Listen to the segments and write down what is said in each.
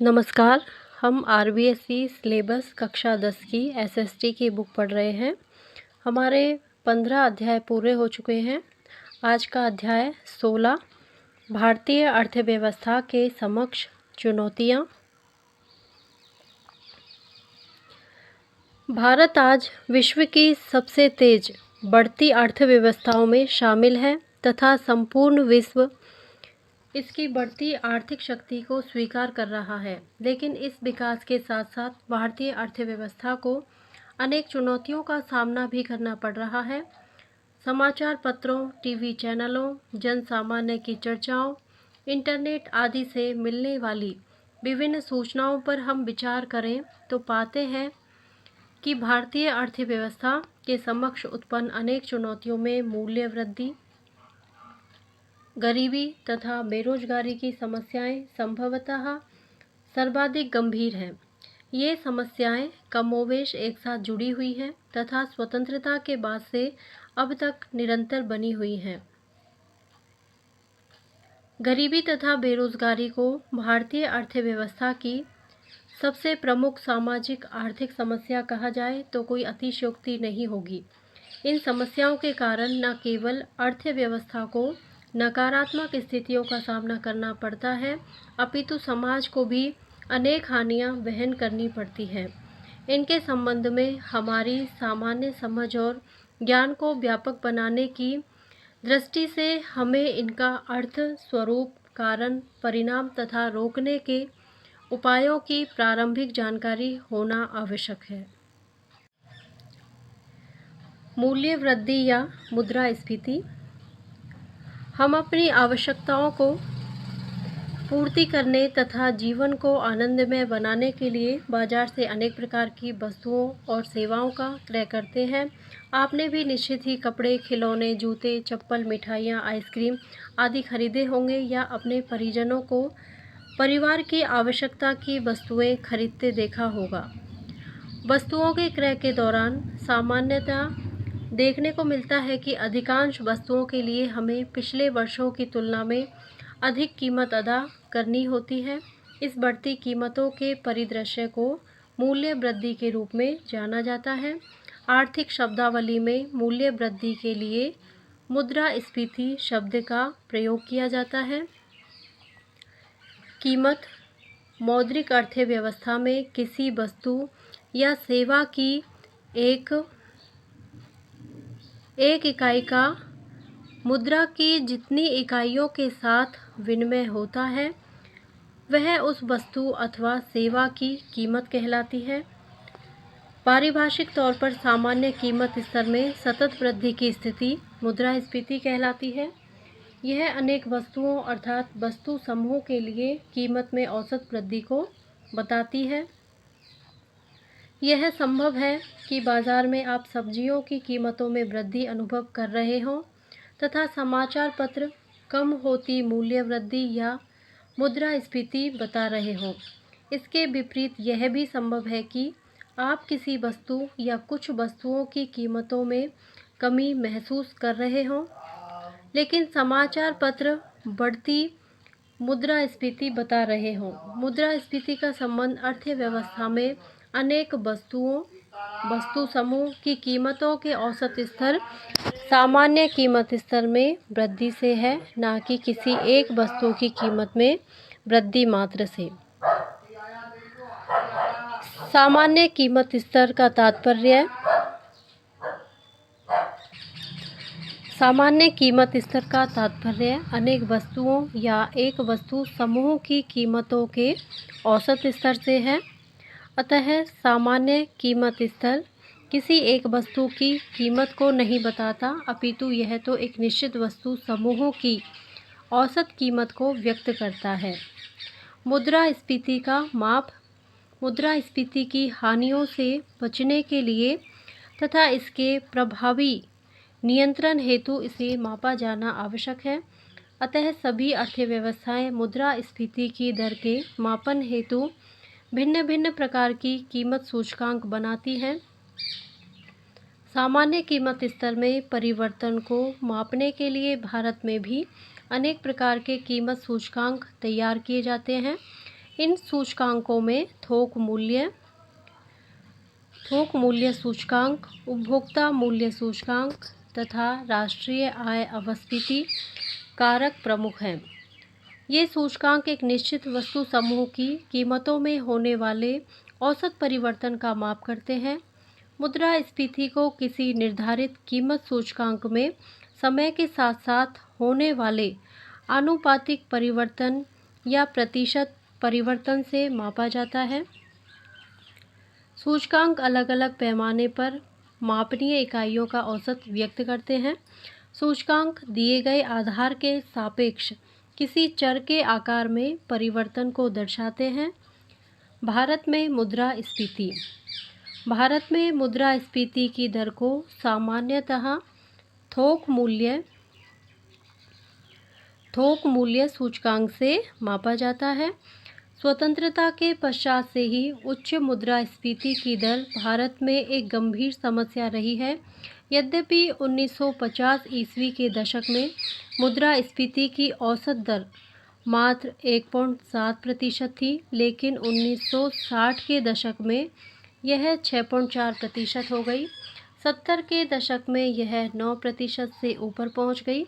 नमस्कार। हम RBSE syllabus कक्षा 10 की एसएसटी की बुक पढ़ रहे हैं। हमारे 15 अध्याय पूरे हो चुके हैं। आज का अध्याय 16 भारतीय अर्थव्यवस्था के समक्ष चुनौतियाँ। भारत आज विश्व की सबसे तेज बढ़ती अर्थव्यवस्थाओं में शामिल है तथा संपूर्ण विश्व इसकी बढ़ती आर्थिक शक्ति को स्वीकार कर रहा है। लेकिन इस विकास के साथ साथ भारतीय अर्थव्यवस्था को अनेक चुनौतियों का सामना भी करना पड़ रहा है। समाचार पत्रों, टीवी चैनलों, जन सामान्य की चर्चाओं, इंटरनेट आदि से मिलने वाली विभिन्न सूचनाओं पर हम विचार करें तो पाते हैं कि भारतीय अर्थव्यवस्था के समक्ष उत्पन्न अनेक चुनौतियों में मूल्य वृद्धि, गरीबी तथा बेरोजगारी की समस्याएं संभवतः सर्वाधिक गंभीर हैं। ये समस्याएं कमोवेश एक साथ जुड़ी हुई हैं तथा स्वतंत्रता के बाद से अब तक निरंतर बनी हुई हैं। गरीबी तथा बेरोजगारी को भारतीय अर्थव्यवस्था की सबसे प्रमुख सामाजिक आर्थिक समस्या कहा जाए तो कोई अतिशयोक्ति नहीं होगी। इन समस्याओं के कारण न केवल अर्थव्यवस्था को नकारात्मक स्थितियों का सामना करना पड़ता है, अपितु समाज को भी अनेक हानियां वहन करनी पड़ती हैं। इनके संबंध में हमारी सामान्य समझ और ज्ञान को व्यापक बनाने की दृष्टि से हमें इनका अर्थ, स्वरूप, कारण, परिणाम तथा रोकने के उपायों की प्रारंभिक जानकारी होना आवश्यक है। मूल्य वृद्धि या मुद्रास्फीति। हम अपनी आवश्यकताओं को पूर्ति करने तथा जीवन को आनंदमय बनाने के लिए बाजार से अनेक प्रकार की वस्तुओं और सेवाओं का क्रय करते हैं। आपने भी निश्चित ही कपड़े, खिलौने, जूते, चप्पल, मिठाइयाँ, आइसक्रीम आदि खरीदे होंगे या अपने परिजनों को परिवार की आवश्यकता की वस्तुएं खरीदते देखा होगा। वस्तुओं के क्रय के दौरान सामान्यतः देखने को मिलता है कि अधिकांश वस्तुओं के लिए हमें पिछले वर्षों की तुलना में अधिक कीमत अदा करनी होती है। इस बढ़ती कीमतों के परिदृश्य को मूल्य वृद्धि के रूप में जाना जाता है। आर्थिक शब्दावली में मूल्य वृद्धि के लिए मुद्रास्फीति शब्द का प्रयोग किया जाता है। कीमत मौद्रिक अर्थव्यवस्था में किसी वस्तु या सेवा की एक इकाई का मुद्रा की जितनी इकाइयों के साथ विनिमय होता है वह उस वस्तु अथवा सेवा की कीमत कहलाती है। पारिभाषिक तौर पर सामान्य कीमत स्तर में सतत वृद्धि की स्थिति मुद्रास्फीति कहलाती है। यह अनेक वस्तुओं अर्थात वस्तु समूह के लिए कीमत में औसत वृद्धि को बताती है। यह संभव है कि बाजार में आप सब्जियों की कीमतों में वृद्धि अनुभव कर रहे हों तथा समाचार पत्र कम होती मूल्य वृद्धि या मुद्रास्फीति बता रहे हों। इसके विपरीत यह भी संभव है कि आप किसी वस्तु या कुछ वस्तुओं की कीमतों में कमी महसूस कर रहे हों, लेकिन समाचार पत्र बढ़ती मुद्रास्फीति बता रहे हों। मुद्रास्फीति का संबंध अर्थव्यवस्था में अनेक वस्तु समूह की कीमतों के औसत स्तर सामान्य कीमत स्तर में वृद्धि से है, न कि किसी एक वस्तु की कीमत में वृद्धि मात्र से। सामान्य कीमत स्तर का तात्पर्य अनेक वस्तुओं या एक वस्तु समूह की कीमतों के औसत स्तर से है। अतः सामान्य कीमत स्तर किसी एक वस्तु की कीमत को नहीं बताता, अपितु यह तो एक निश्चित वस्तु समूहों की औसत कीमत को व्यक्त करता है। मुद्रास्फीति का माप। मुद्रास्फीति की हानियों से बचने के लिए तथा इसके प्रभावी नियंत्रण हेतु इसे मापा जाना आवश्यक है। अतः सभी अर्थव्यवस्थाएं मुद्रास्फीति की दर के मापन हेतु भिन्न भिन्न प्रकार की कीमत सूचकांक बनाती हैं। सामान्य कीमत स्तर में परिवर्तन को मापने के लिए भारत में भी अनेक प्रकार के कीमत सूचकांक तैयार किए जाते हैं। इन सूचकांकों में थोक मूल्य सूचकांक, उपभोक्ता मूल्य सूचकांक तथा राष्ट्रीय आय अपस्फीति कारक प्रमुख हैं। ये सूचकांक एक निश्चित वस्तु समूह की कीमतों में होने वाले औसत परिवर्तन का माप करते हैं। मुद्रास्फीति को किसी निर्धारित कीमत सूचकांक में समय के साथ साथ होने वाले आनुपातिक परिवर्तन या प्रतिशत परिवर्तन से मापा जाता है। सूचकांक अलग अलग पैमाने पर मापनीय इकाइयों का औसत व्यक्त करते हैं। सूचकांक दिए गए आधार के सापेक्ष किसी चर के आकार में परिवर्तन को दर्शाते हैं। भारत में मुद्रास्फीति की दर को सामान्यतः थोक मूल्य सूचकांक से मापा जाता है। स्वतंत्रता के पश्चात से ही उच्च मुद्रास्फीति की दर भारत में एक गंभीर समस्या रही है। यद्यपि 1950 ईस्वी के दशक में मुद्रास्फीति की औसत दर मात्र 1.7% थी, लेकिन 1960 के दशक में यह 6.4% हो गई। 70 के दशक में यह 9% से ऊपर पहुंच गई।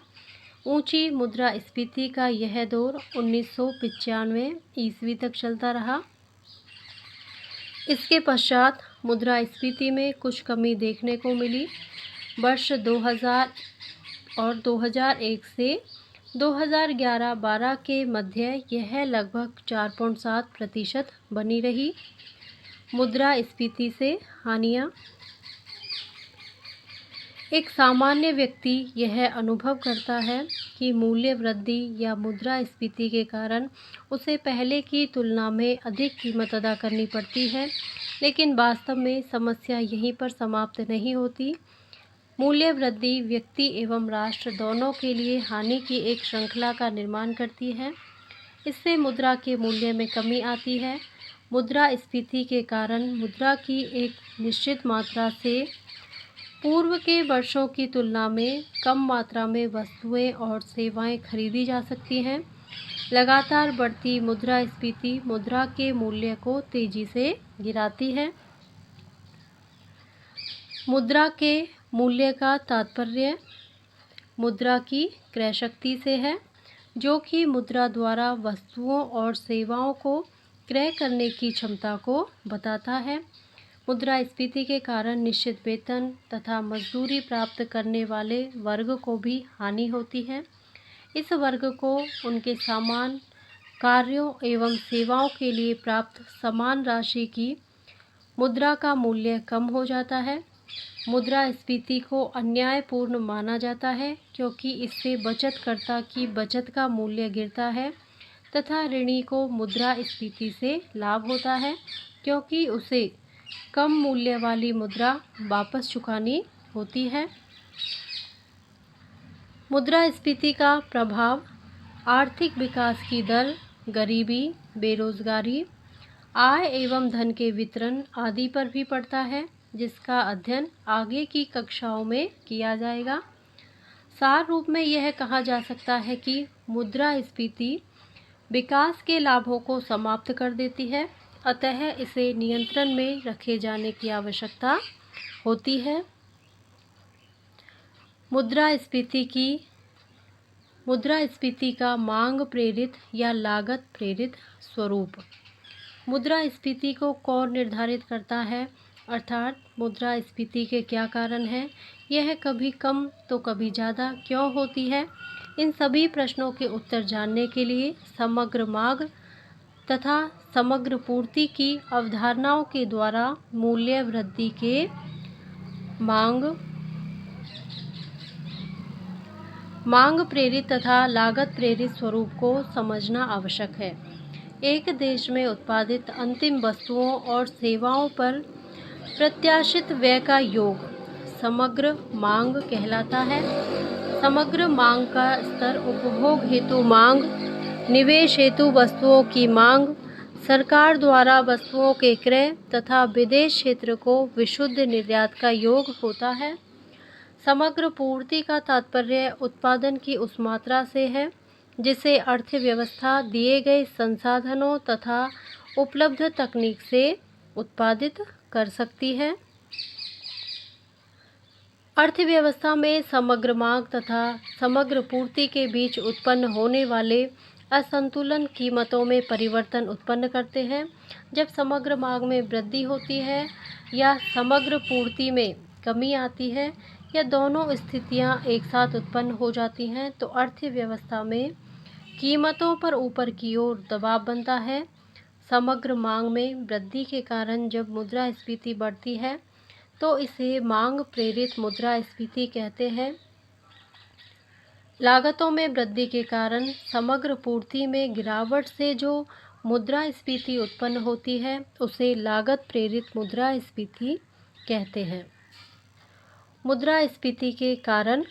ऊंची मुद्रास्फीति का यह दौर 1995 ईस्वी तक चलता रहा। इसके पश्चात मुद्रास्फीति में कुछ कमी देखने को मिली। वर्ष 2000 और 2001 से 2011-12 के मध्य यह लगभग 4.7% बनी रही। मुद्रास्फीति से हानियाँ। एक सामान्य व्यक्ति यह अनुभव करता है कि मूल्य वृद्धि या मुद्रास्फीति के कारण उसे पहले की तुलना में अधिक कीमत अदा करनी पड़ती है, लेकिन वास्तव में समस्या यहीं पर समाप्त नहीं होती। मूल्य वृद्धि व्यक्ति एवं राष्ट्र दोनों के लिए हानि की एक श्रृंखला का निर्माण करती है। इससे मुद्रा के मूल्य में कमी आती है। मुद्रास्फीति के कारण मुद्रा की एक निश्चित मात्रा से पूर्व के वर्षों की तुलना में कम मात्रा में वस्तुएं और सेवाएं खरीदी जा सकती हैं। लगातार बढ़ती मुद्रास्फीति मुद्रा के मूल्य को तेजी से गिराती है। मुद्रा के मूल्य का तात्पर्य मुद्रा की क्रय शक्ति से है, जो कि मुद्रा द्वारा वस्तुओं और सेवाओं को क्रय करने की क्षमता को बताता है। मुद्रास्फीति के कारण निश्चित वेतन तथा मजदूरी प्राप्त करने वाले वर्ग को भी हानि होती है। इस वर्ग को उनके सामान, कार्यों एवं सेवाओं के लिए प्राप्त समान राशि की मुद्रा का मूल्य कम हो जाता है। मुद्रास्फीति को अन्यायपूर्ण माना जाता है, क्योंकि इससे बचतकर्ता की बचत का मूल्य गिरता है तथा ऋणी को मुद्रास्फीति से लाभ होता है, क्योंकि उसे कम मूल्य वाली मुद्रा वापस चुकानी होती है। मुद्रास्फीति का प्रभाव आर्थिक विकास की दर, गरीबी, बेरोजगारी, आय एवं धन के वितरण आदि पर भी पड़ता है, जिसका अध्ययन आगे की कक्षाओं में किया जाएगा। सार रूप में यह कहा जा सकता है कि मुद्रास्फीति विकास के लाभों को समाप्त कर देती है, अतः इसे नियंत्रण में रखे जाने की आवश्यकता होती है। मुद्रास्फीति का मांग प्रेरित या लागत प्रेरित स्वरूप। मुद्रास्फीति को कौन निर्धारित करता है, अर्थात मुद्रास्फीति के क्या कारण हैं, यह कभी कम तो कभी ज़्यादा क्यों होती है। इन सभी प्रश्नों के उत्तर जानने के लिए समग्र मांग तथा समग्र पूर्ति की अवधारणाओं के द्वारा मूल्य वृद्धि के मांग प्रेरित तथा लागत प्रेरित स्वरूप को समझना आवश्यक है। एक देश में उत्पादित अंतिम वस्तुओं और सेवाओं पर प्रत्याशित व्यय का योग समग्र मांग कहलाता है। समग्र मांग का स्तर उपभोग हेतु मांग, निवेश हेतु वस्तुओं की मांग, सरकार द्वारा वस्तुओं के क्रय तथा विदेश क्षेत्र को विशुद्ध निर्यात का योग होता है। समग्र पूर्ति का तात्पर्य उत्पादन की उस मात्रा से है जिसे अर्थव्यवस्था दिए गए संसाधनों तथा उपलब्ध तकनीक से उत्पादित कर सकती है। अर्थव्यवस्था में समग्र मांग तथा समग्र पूर्ति के बीच उत्पन्न होने वाले असंतुलन कीमतों में परिवर्तन उत्पन्न करते हैं। जब समग्र मांग में वृद्धि होती है या समग्र पूर्ति में कमी आती है या दोनों स्थितियां एक साथ उत्पन्न हो जाती हैं तो अर्थव्यवस्था में कीमतों पर ऊपर की ओर दबाव बनता है। समग्र मांग में वृद्धि के कारण जब मुद्रास्फीति बढ़ती है तो इसे मांग प्रेरित मुद्रास्फीति कहते हैं। लागतों में वृद्धि के कारण समग्र पूर्ति में गिरावट से जो मुद्रास्फीति उत्पन्न होती है उसे लागत प्रेरित मुद्रास्फीति कहते हैं। मुद्रास्फीति के कारण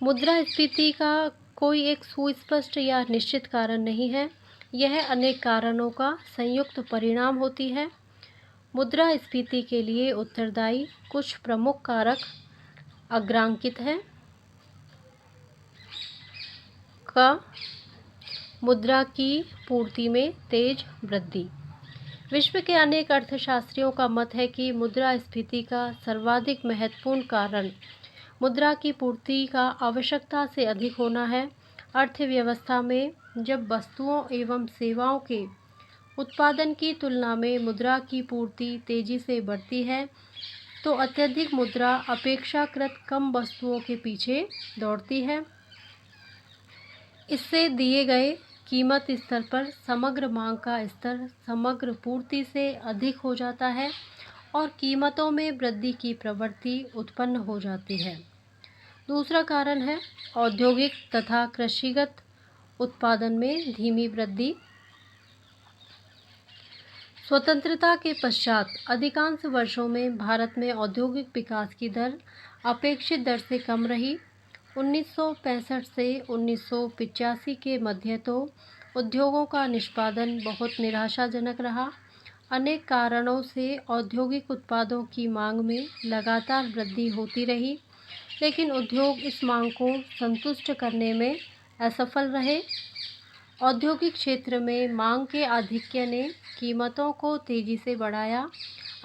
मुद्रास्फीति का कोई एक सुस्पष्ट या निश्चित कारण नहीं है, यह अनेक कारणों का संयुक्त परिणाम होती है। मुद्रास्फीति के लिए उत्तरदायी कुछ प्रमुख कारक अग्रांकित हैं। क मुद्रा की पूर्ति में तेज वृद्धि। विश्व के अनेक अर्थशास्त्रियों का मत है कि मुद्रास्फीति का सर्वाधिक महत्वपूर्ण कारण मुद्रा की पूर्ति का आवश्यकता से अधिक होना है। अर्थव्यवस्था में जब वस्तुओं एवं सेवाओं के उत्पादन की तुलना में मुद्रा की पूर्ति तेजी से बढ़ती है तो अत्यधिक मुद्रा अपेक्षाकृत कम वस्तुओं के पीछे दौड़ती है। इससे दिए गए कीमत स्तर पर समग्र मांग का स्तर समग्र पूर्ति से अधिक हो जाता है और कीमतों में वृद्धि की प्रवृत्ति उत्पन्न हो जाती है। दूसरा कारण है औद्योगिक तथा कृषिगत उत्पादन में धीमी वृद्धि। स्वतंत्रता के पश्चात अधिकांश वर्षों में भारत में औद्योगिक विकास की दर अपेक्षित दर से कम रही। 1965 से 1985 के मध्य तो उद्योगों का निष्पादन बहुत निराशाजनक रहा। अनेक कारणों से औद्योगिक उत्पादों की मांग में लगातार वृद्धि होती रही, लेकिन उद्योग इस मांग को संतुष्ट करने में असफल रहे। औद्योगिक क्षेत्र में मांग के आधिक्य ने कीमतों को तेजी से बढ़ाया।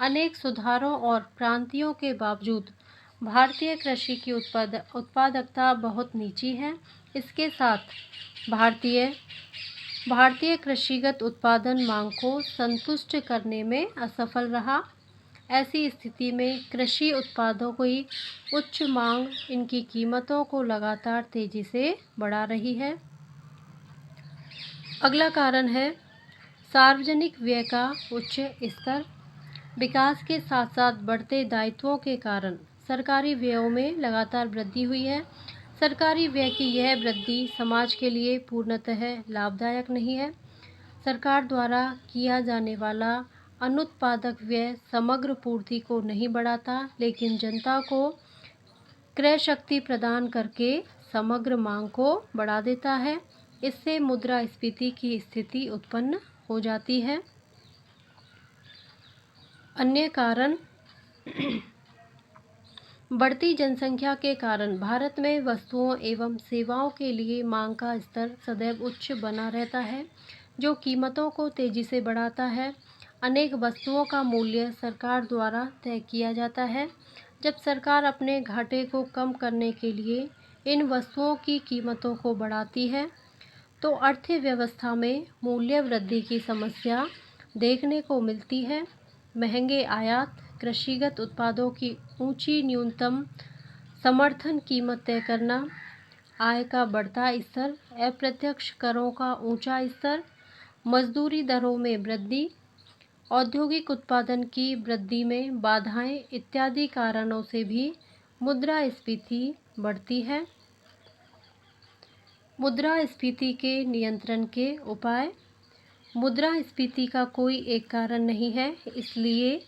अनेक सुधारों और क्रांतियों के बावजूद भारतीय कृषि की उत्पादकता बहुत नीची है। इसके साथ भारतीय कृषिगत उत्पादन मांग को संतुष्ट करने में असफल रहा। ऐसी स्थिति में कृषि उत्पादों की उच्च मांग इनकी कीमतों को लगातार तेजी से बढ़ा रही है। अगला कारण है सार्वजनिक व्यय का उच्च स्तर। विकास के साथ साथ बढ़ते दायित्वों के कारण सरकारी व्ययों में लगातार वृद्धि हुई है। सरकारी व्यय की यह वृद्धि समाज के लिए पूर्णतः लाभदायक नहीं है। सरकार द्वारा किया जाने वाला अनुत्पादक व्यय समग्र पूर्ति को नहीं बढ़ाता, लेकिन जनता को क्रय शक्ति प्रदान करके समग्र मांग को बढ़ा देता है। इससे मुद्रास्फीति की स्थिति उत्पन्न हो जाती है। अन्य कारण बढ़ती जनसंख्या के कारण भारत में वस्तुओं एवं सेवाओं के लिए मांग का स्तर सदैव उच्च बना रहता है, जो कीमतों को तेजी से बढ़ाता है। अनेक वस्तुओं का मूल्य सरकार द्वारा तय किया जाता है। जब सरकार अपने घाटे को कम करने के लिए इन वस्तुओं की कीमतों को बढ़ाती है तो अर्थव्यवस्था में मूल्य वृद्धि की समस्या देखने को मिलती है। महंगे आयात, कृषिगत उत्पादों की ऊंची न्यूनतम समर्थन कीमत तय करना, आय का बढ़ता स्तर, अप्रत्यक्ष करों का ऊंचा स्तर, मजदूरी दरों में वृद्धि, औद्योगिक उत्पादन की वृद्धि में बाधाएं इत्यादि कारणों से भी मुद्रास्फीति बढ़ती है। मुद्रास्फीति के नियंत्रण के उपाय। मुद्रास्फीति का कोई एक कारण नहीं है, इसलिए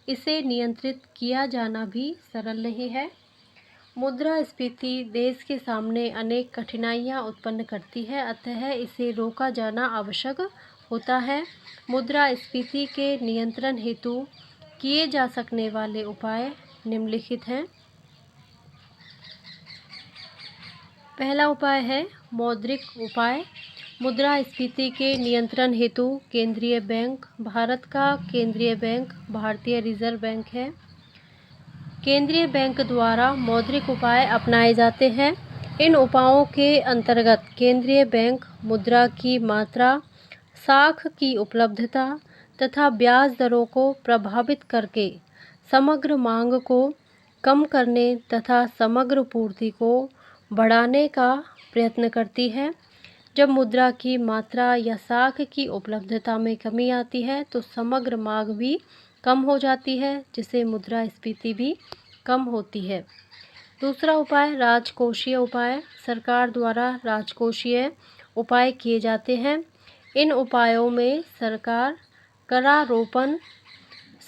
इसे नियंत्रित किया जाना भी सरल नहीं है। मुद्रास्फीति देश के सामने अनेक कठिनाइयां उत्पन्न करती है, अतः इसे रोका जाना आवश्यक होता है। मुद्रास्फीति के नियंत्रण हेतु किए जा सकने वाले उपाय निम्नलिखित हैं। पहला उपाय है मौद्रिक उपाय। मुद्रास्फीति के नियंत्रण हेतु केंद्रीय बैंक, भारत का केंद्रीय बैंक भारतीय रिजर्व बैंक है। केंद्रीय बैंक द्वारा मौद्रिक उपाय अपनाए जाते हैं। इन उपायों के अंतर्गत केंद्रीय बैंक मुद्रा की मात्रा, साख की उपलब्धता तथा ब्याज दरों को प्रभावित करके समग्र मांग को कम करने तथा समग्र पूर्ति को बढ़ाने का प्रयत्न करती है। जब मुद्रा की मात्रा या साख की उपलब्धता में कमी आती है तो समग्र मांग भी कम हो जाती है, जिससे मुद्रास्फीति भी कम होती है। दूसरा उपाय राजकोषीय उपाय। सरकार द्वारा राजकोषीय उपाय किए जाते हैं। इन उपायों में सरकार करारोपण,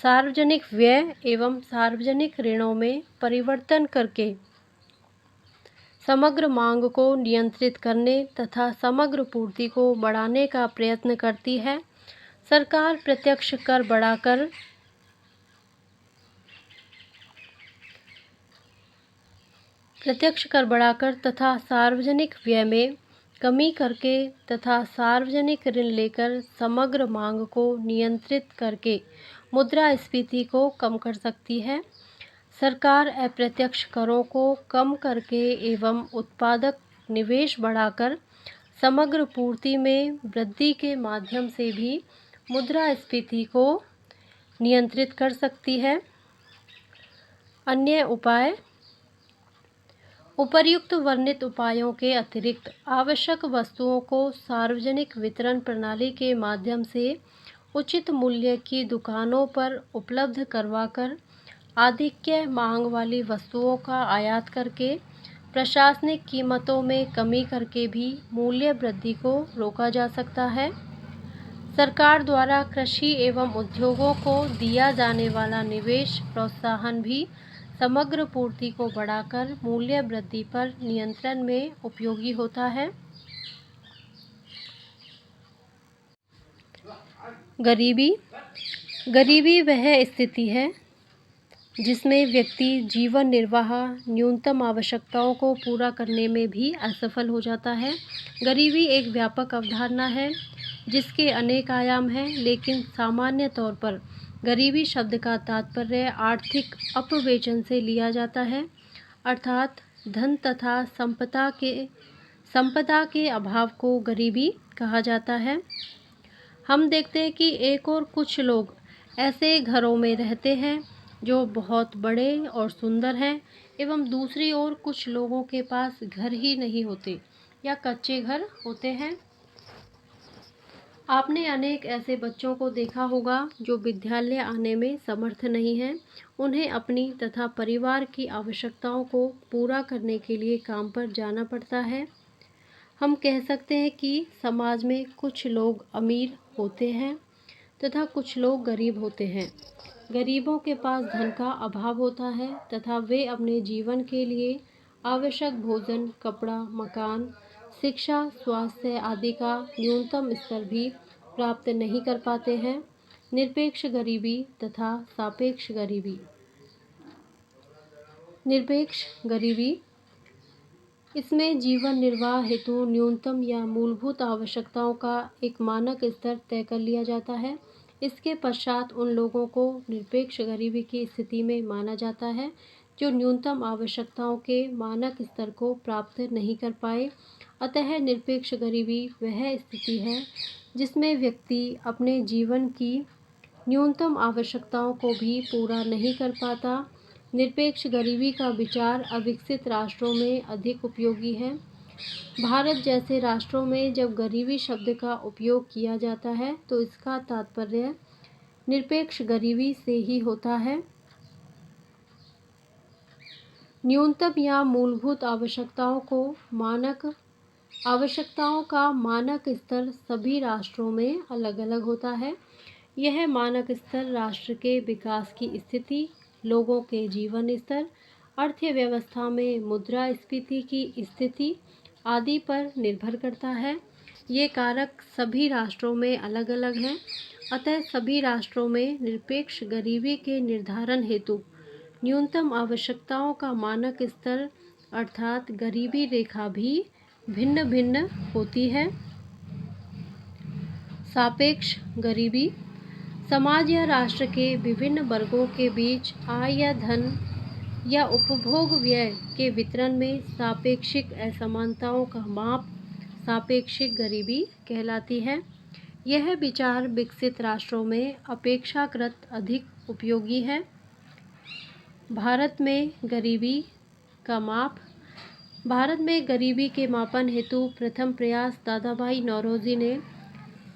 सार्वजनिक व्यय एवं सार्वजनिक ऋणों में परिवर्तन करके समग्र मांग को नियंत्रित करने तथा समग्र पूर्ति को बढ़ाने का प्रयत्न करती है। सरकार प्रत्यक्ष कर बढ़ाकर तथा सार्वजनिक व्यय में कमी करके तथा सार्वजनिक ऋण लेकर समग्र मांग को नियंत्रित करके मुद्रास्फीति को कम कर सकती है। सरकार अप्रत्यक्ष करों को कम करके एवं उत्पादक निवेश बढ़ाकर समग्र पूर्ति में वृद्धि के माध्यम से भी मुद्रास्फीति को नियंत्रित कर सकती है। अन्य उपाय उपर्युक्त वर्णित उपायों के अतिरिक्त आवश्यक वस्तुओं को सार्वजनिक वितरण प्रणाली के माध्यम से उचित मूल्य की दुकानों पर उपलब्ध करवाकर आधिक्य मांग वाली वस्तुओं का आयात करके प्रशासनिक कीमतों में कमी करके भी मूल्य वृद्धि को रोका जा सकता है। सरकार द्वारा कृषि एवं उद्योगों को दिया जाने वाला निवेश प्रोत्साहन भी समग्र पूर्ति को बढ़ाकर मूल्य वृद्धि पर नियंत्रण में उपयोगी होता है। गरीबी वह स्थिति है जिसमें व्यक्ति जीवन निर्वाह न्यूनतम आवश्यकताओं को पूरा करने में भी असफल हो जाता है। गरीबी एक व्यापक अवधारणा है जिसके अनेक आयाम हैं, लेकिन सामान्य तौर पर गरीबी शब्द का तात्पर्य आर्थिक अपवेशन से लिया जाता है, अर्थात धन तथा संपदा के अभाव को गरीबी कहा जाता है। हम देखते हैं कि एक और कुछ लोग ऐसे घरों में रहते हैं जो बहुत बड़े और सुंदर हैं, एवं दूसरी ओर कुछ लोगों के पास घर ही नहीं होते या कच्चे घर होते हैं। आपने अनेक ऐसे बच्चों को देखा होगा जो विद्यालय आने में समर्थ नहीं हैं। उन्हें अपनी तथा परिवार की आवश्यकताओं को पूरा करने के लिए काम पर जाना पड़ता है। हम कह सकते हैं कि समाज में कुछ लोग अमीर होते हैं तथा कुछ लोग गरीब होते हैं। गरीबों के पास धन का अभाव होता है तथा वे अपने जीवन के लिए आवश्यक भोजन, कपड़ा, मकान, शिक्षा, स्वास्थ्य आदि का न्यूनतम स्तर भी प्राप्त नहीं कर पाते हैं। निरपेक्ष गरीबी तथा सापेक्ष गरीबी। निरपेक्ष गरीबी इसमें जीवन निर्वाह हेतु न्यूनतम या मूलभूत आवश्यकताओं का एक मानक स्तर तय कर लिया जाता है। इसके पश्चात उन लोगों को निरपेक्ष गरीबी की स्थिति में माना जाता है जो न्यूनतम आवश्यकताओं के मानक स्तर को प्राप्त नहीं कर पाए। अतः निरपेक्ष गरीबी वह स्थिति है जिसमें व्यक्ति अपने जीवन की न्यूनतम आवश्यकताओं को भी पूरा नहीं कर पाता। निरपेक्ष गरीबी का विचार अविकसित राष्ट्रों में अधिक उपयोगी है। भारत जैसे राष्ट्रों में जब गरीबी शब्द का उपयोग किया जाता है तो इसका तात्पर्य निरपेक्ष गरीबी से ही होता है। न्यूनतम या मूलभूत आवश्यकताओं का मानक स्तर सभी राष्ट्रों में अलग अलग होता है। यह मानक स्तर राष्ट्र के विकास की स्थिति, लोगों के जीवन स्तर, अर्थव्यवस्था में मुद्रास्फीति की स्थिति आदि पर निर्भर करता है। ये कारक सभी राष्ट्रों में अलग अलग हैं। अतः सभी राष्ट्रों में निरपेक्ष गरीबी के निर्धारण हेतु न्यूनतम आवश्यकताओं का मानक स्तर अर्थात गरीबी रेखा भी भिन्न भिन्न होती है। सापेक्ष गरीबी समाज या राष्ट्र के विभिन्न वर्गों के बीच आय या धन या उपभोग व्यय के वितरण में सापेक्षिक असमानताओं का माप सापेक्षिक गरीबी कहलाती है। यह विचार विकसित राष्ट्रों में अपेक्षाकृत अधिक उपयोगी है। भारत में गरीबी का माप। भारत में गरीबी के मापन हेतु प्रथम प्रयास दादाभाई नौरोजी ने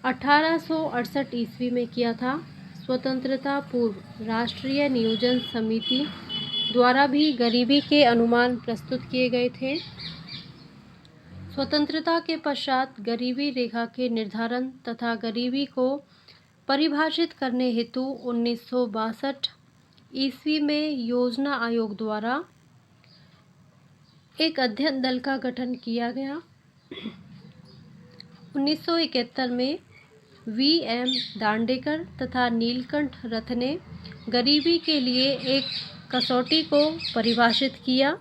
1868 ईस्वी में किया था। स्वतंत्रता पूर्व राष्ट्रीय नियोजन समिति द्वारा भी गरीबी के अनुमान प्रस्तुत किए गए थे। स्वतंत्रता के पश्चात गरीबी रेखा के निर्धारण तथा गरीबी को परिभाषित करने हेतु 1962 ईस्वी में योजना आयोग द्वारा एक अध्ययन दल का गठन किया गया। 1971 में V.M. दांडेकर तथा नीलकंठ रथ ने गरीबी के लिए एक कसौटी को परिभाषित किया।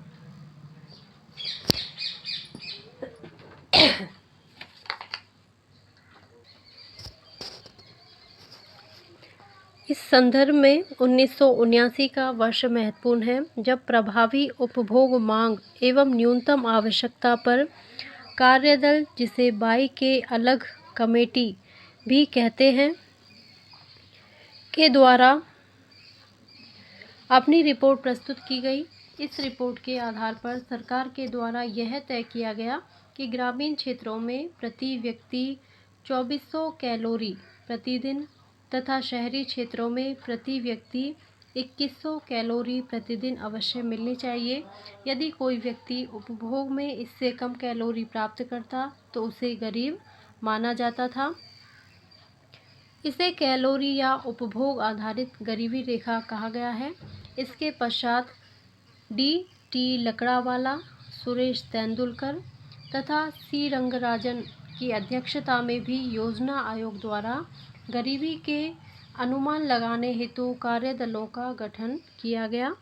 इस संदर्भ में 1979 का वर्ष महत्वपूर्ण है, जब प्रभावी उपभोग मांग एवं न्यूनतम आवश्यकता पर कार्यदल, जिसे बाई के अलग कमेटी भी कहते हैं, के द्वारा अपनी रिपोर्ट प्रस्तुत की गई। इस रिपोर्ट के आधार पर सरकार के द्वारा यह तय किया गया कि ग्रामीण क्षेत्रों में प्रति व्यक्ति 2400 कैलोरी प्रतिदिन तथा शहरी क्षेत्रों में प्रति व्यक्ति 2100 कैलोरी प्रतिदिन अवश्य मिलनी चाहिए। यदि कोई व्यक्ति उपभोग में इससे कम कैलोरी प्राप्त करता तो उसे गरीब माना जाता था। इसे कैलोरी या उपभोग आधारित गरीबी रेखा कहा गया है। इसके पश्चात D.T. लकड़ावाला, सुरेश तेंदुलकर तथा C. रंगराजन की अध्यक्षता में भी योजना आयोग द्वारा गरीबी के अनुमान लगाने हेतु कार्यदलों का गठन किया गया।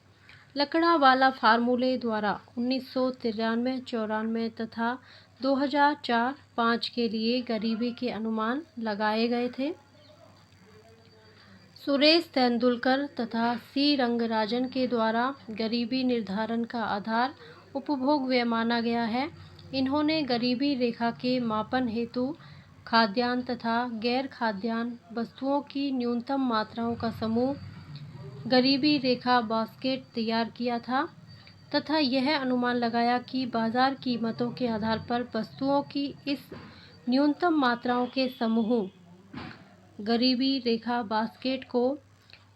लकड़ावाला फार्मूले द्वारा 1993, 94 तथा 2004-05 के लिए गरीबी के अनुमान लगाए गए थे। सुरेश तेंदुलकर तथा C. रंगराजन के द्वारा गरीबी निर्धारण का आधार उपभोग व्यय माना गया है। इन्होंने गरीबी रेखा के मापन हेतु खाद्यान्न तथा गैर खाद्यान्न वस्तुओं की न्यूनतम मात्राओं का समूह गरीबी रेखा बास्केट तैयार किया था तथा यह अनुमान लगाया कि बाजार कीमतों के आधार पर वस्तुओं की इस न्यूनतम मात्राओं के समूह गरीबी रेखा बास्केट को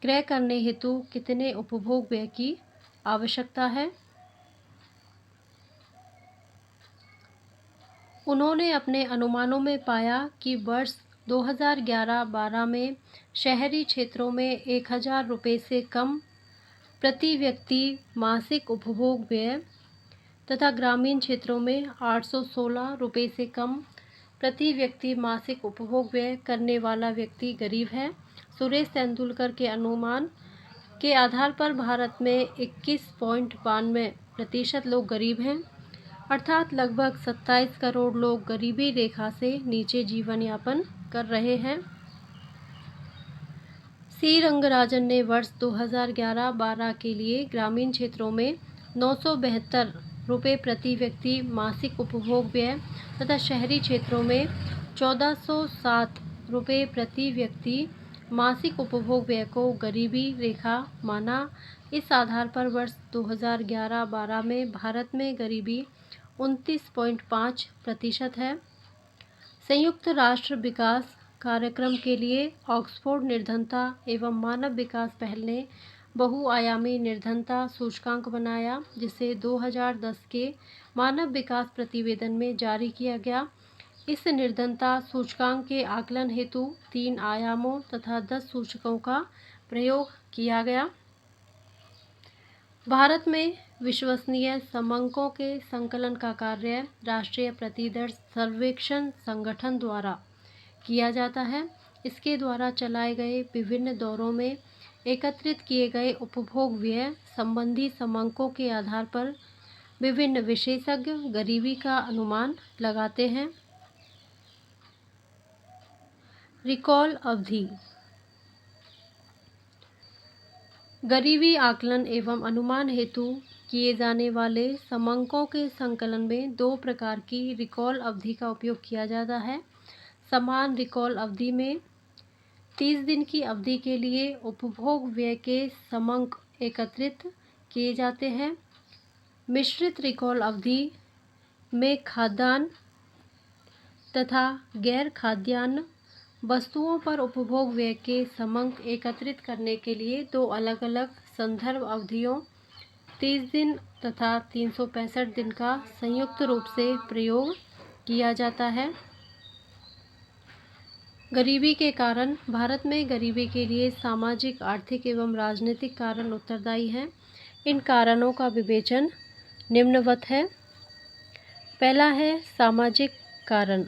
क्रय करने हेतु कितने उपभोग व्यय की आवश्यकता है। उन्होंने अपने अनुमानों में पाया कि वर्ष 2011-12 में शहरी क्षेत्रों में 1000 रुपये से कम प्रति व्यक्ति मासिक उपभोग व्यय तथा ग्रामीण क्षेत्रों में 816 रुपये से कम प्रति व्यक्ति मासिक उपभोग व्यय करने वाला व्यक्ति गरीब है। सुरेश तेंदुलकर के अनुमान के आधार पर भारत में 21.92% लोग गरीब हैं, अर्थात लगभग 27 करोड़ लोग गरीबी रेखा से नीचे जीवन यापन कर रहे हैं। C. रंगराजन ने वर्ष 2011-12 के लिए ग्रामीण क्षेत्रों में 972 रुपये प्रति व्यक्ति मासिक उपभोग व्यय तथा शहरी क्षेत्रों में 1407 रुपये प्रति व्यक्ति मासिक उपभोग व्यय को गरीबी रेखा माना। इस आधार पर वर्ष 2011-12 में भारत में गरीबी 29.5% है। संयुक्त राष्ट्र विकास कार्यक्रम के लिए ऑक्सफोर्ड निर्धनता एवं मानव विकास पहल ने बहुआयामी निर्धनता सूचकांक बनाया, जिसे 2010 के मानव विकास प्रतिवेदन में जारी किया गया। इस निर्धनता सूचकांक के आकलन हेतु 3 आयामों तथा 10 सूचकों का प्रयोग किया गया। भारत में विश्वसनीय समंकों के संकलन का कार्य राष्ट्रीय प्रतिदर्श सर्वेक्षण संगठन द्वारा किया जाता है। इसके द्वारा चलाए गए विभिन्न दौरों में एकत्रित किए गए उपभोग व्यय संबंधी समंकों के आधार पर विभिन्न विशेषज्ञ गरीबी का अनुमान लगाते हैं। रिकॉल अवधि। गरीबी आकलन एवं अनुमान हेतु किए जाने वाले समंकों के संकलन में 2 प्रकार की रिकॉल अवधि का उपयोग किया जाता है। समान रिकॉल अवधि में 30 दिन की अवधि के लिए उपभोग व्यय के समंक एकत्रित किए जाते हैं। मिश्रित रिकॉल अवधि में खाद्यान्न तथा गैर खाद्यान्न वस्तुओं पर उपभोग व्यय के समंक एकत्रित करने के लिए 2 अलग अलग संदर्भ अवधियों 30 दिन तथा 365 दिन का संयुक्त रूप से प्रयोग किया जाता है। गरीबी के कारण। भारत में गरीबी के लिए सामाजिक, आर्थिक एवं राजनीतिक कारण उत्तरदायी हैं। इन कारणों का विवेचन निम्नवत है। पहला है सामाजिक कारण।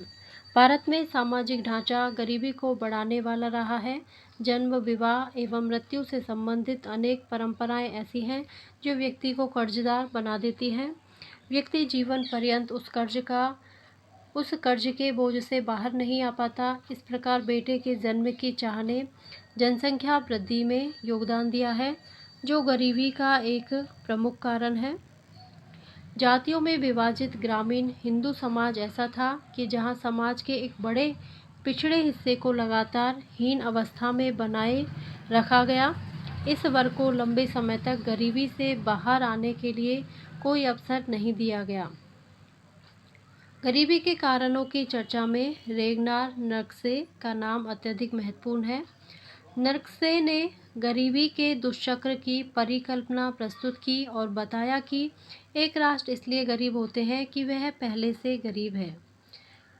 भारत में सामाजिक ढांचा गरीबी को बढ़ाने वाला रहा है। जन्म, विवाह एवं मृत्यु से संबंधित अनेक परंपराएं ऐसी हैं जो व्यक्ति को कर्जदार बना देती हैं। व्यक्ति जीवन पर्यंत उस कर्ज के बोझ से बाहर नहीं आ पाता। इस प्रकार बेटे के जन्म की चाह ने जनसंख्या वृद्धि में योगदान दिया है, जो गरीबी का एक प्रमुख कारण है। जातियों में विभाजित ग्रामीण हिंदू समाज ऐसा था कि जहां समाज के एक बड़े पिछड़े हिस्से को लगातार हीन अवस्था में बनाए रखा गया। इस वर्ग को लंबे समय तक गरीबी से बाहर आने के लिए कोई अवसर नहीं दिया गया। गरीबी के कारणों की चर्चा में रेगनार नर्कसे का नाम अत्यधिक महत्वपूर्ण है। नर्कसे ने गरीबी के दुष्चक्र की परिकल्पना प्रस्तुत की और बताया कि एक राष्ट्र इसलिए गरीब होते हैं कि वह पहले से गरीब है।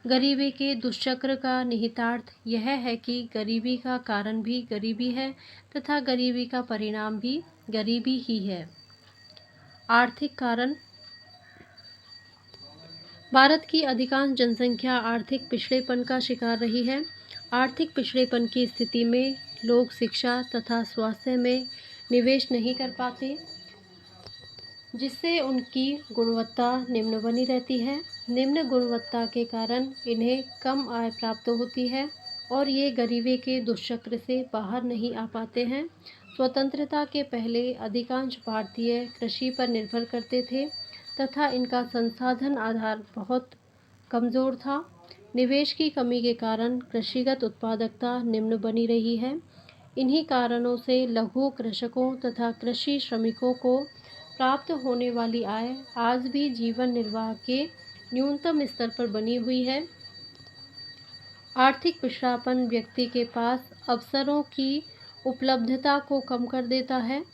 गरीबी के दुष्चक्र का निहितार्थ यह है कि गरीबी का कारण भी गरीबी है तथा गरीबी का परिणाम भी गरीबी ही है। आर्थिक कारण। भारत की अधिकांश जनसंख्या आर्थिक पिछड़ेपन का शिकार रही है। आर्थिक पिछड़ेपन की स्थिति में लोग शिक्षा तथा स्वास्थ्य में निवेश नहीं कर पाते, जिससे उनकी गुणवत्ता निम्न बनी रहती है। निम्न गुणवत्ता के कारण इन्हें कम आय प्राप्त होती है और ये गरीबी के दुष्चक्र से बाहर नहीं आ पाते हैं। स्वतंत्रता के पहले अधिकांश भारतीय कृषि पर निर्भर करते थे तथा इनका संसाधन आधार बहुत कमज़ोर था। निवेश की कमी के कारण कृषिगत उत्पादकता निम्न बनी रही है। इन्हीं कारणों से लघु कृषकों तथा कृषि श्रमिकों को प्राप्त होने वाली आय आज भी जीवन निर्वाह के न्यूनतम स्तर पर बनी हुई है। आर्थिक पिछड़ापन व्यक्ति के पास अवसरों की उपलब्धता को कम कर देता है।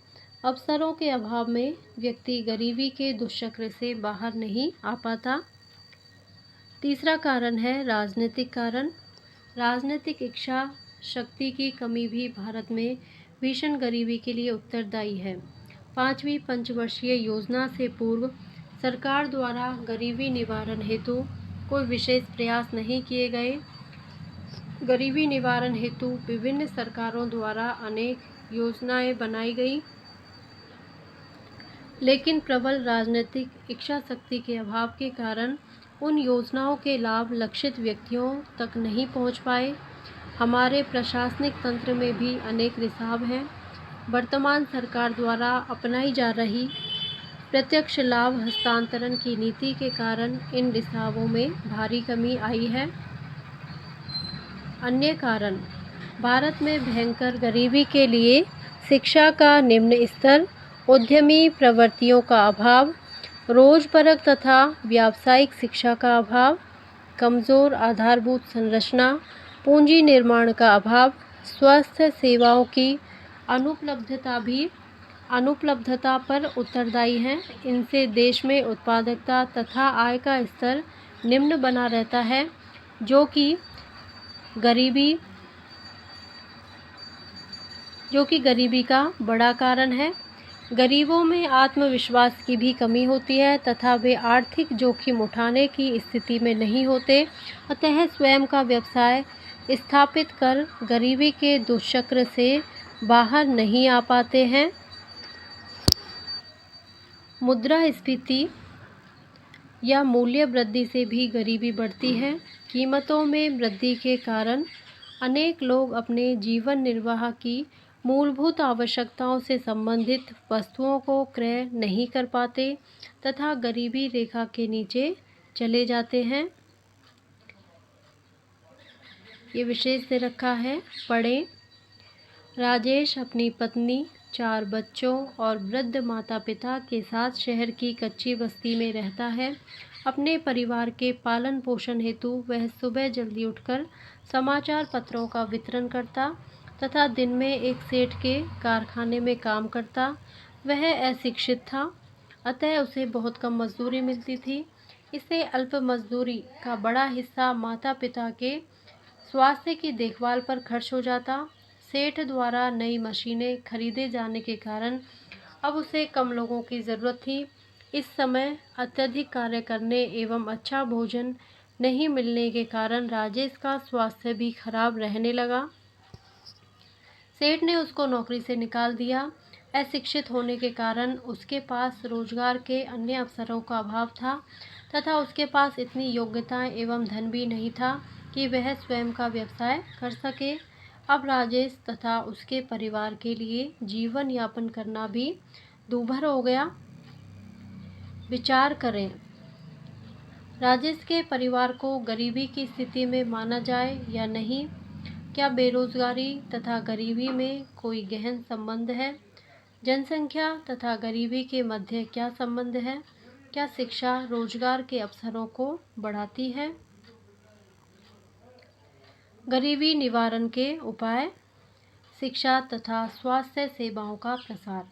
अवसरों के अभाव में व्यक्ति गरीबी के दुष्चक्र से बाहर नहीं आ पाता। तीसरा कारण है राजनीतिक कारण। राजनीतिक इच्छा शक्ति की कमी भी भारत में भीषण गरीबी के लिए उत्तरदायी है। 5वीं पंचवर्षीय योजना से पूर्व सरकार द्वारा गरीबी निवारण हेतु कोई विशेष प्रयास नहीं किए गए। गरीबी निवारण हेतु विभिन्न सरकारों द्वारा अनेक योजनाएं बनाई गई, लेकिन प्रबल राजनीतिक इच्छा शक्ति के अभाव के कारण उन योजनाओं के लाभ लक्षित व्यक्तियों तक नहीं पहुंच पाए। हमारे प्रशासनिक तंत्र में भी अनेक रिसाव हैं। वर्तमान सरकार द्वारा अपनाई जा रही प्रत्यक्ष लाभ हस्तांतरण की नीति के कारण इन रिसावों में भारी कमी आई है। अन्य कारण। भारत में भयंकर गरीबी के लिए शिक्षा का निम्न स्तर, उद्यमी प्रवृत्तियों का अभाव, रोजपरक तथा व्यावसायिक शिक्षा का अभाव, कमज़ोर आधारभूत संरचना, पूंजी निर्माण का अभाव, स्वास्थ्य सेवाओं की अनुपलब्धता पर उत्तरदायी हैं। इनसे देश में उत्पादकता तथा आय का स्तर निम्न बना रहता है, जो कि गरीबी का बड़ा कारण है। गरीबों में आत्मविश्वास की भी कमी होती है तथा वे आर्थिक जोखिम उठाने की स्थिति में नहीं होते, अतः स्वयं का व्यवसाय स्थापित कर गरीबी के दुष्चक्र से बाहर नहीं आ पाते हैं। मुद्रास्फीति। या मूल्य वृद्धि से भी गरीबी बढ़ती है। कीमतों में वृद्धि के कारण अनेक लोग अपने जीवन निर्वाह की मूलभूत आवश्यकताओं से संबंधित वस्तुओं को क्रय नहीं कर पाते तथा गरीबी रेखा के नीचे चले जाते हैं। ये विशेष दे रखा है, पढ़ें। राजेश अपनी पत्नी, 4 बच्चों और वृद्ध माता पिता के साथ शहर की कच्ची बस्ती में रहता है। अपने परिवार के पालन पोषण हेतु वह सुबह जल्दी उठकर समाचार पत्रों का वितरण करता तथा दिन में एक सेठ के कारखाने में काम करता। वह अशिक्षित था, अतः उसे बहुत कम मजदूरी मिलती थी। इसे अल्प मजदूरी का बड़ा हिस्सा माता पिता के स्वास्थ्य की देखभाल पर खर्च हो जाता। सेठ द्वारा नई मशीनें खरीदे जाने के कारण अब उसे कम लोगों की ज़रूरत थी। इस समय अत्यधिक कार्य करने एवं अच्छा भोजन नहीं मिलने के कारण राजेश का स्वास्थ्य भी खराब रहने लगा। सेठ ने उसको नौकरी से निकाल दिया। अशिक्षित होने के कारण उसके पास रोजगार के अन्य अवसरों का अभाव था तथा उसके पास इतनी योग्यताएं एवं धन भी नहीं था कि वह स्वयं का व्यवसाय कर सके। अब राजेश तथा उसके परिवार के लिए जीवन यापन करना भी दूभर हो गया। विचार करें, राजेश के परिवार को गरीबी की स्थिति में माना जाए या नहीं? क्या बेरोजगारी तथा गरीबी में कोई गहन संबंध है? जनसंख्या तथा गरीबी के मध्य क्या संबंध है? क्या शिक्षा रोजगार के अवसरों को बढ़ाती है? गरीबी निवारण के उपाय। शिक्षा तथा स्वास्थ्य सेवाओं का प्रसार।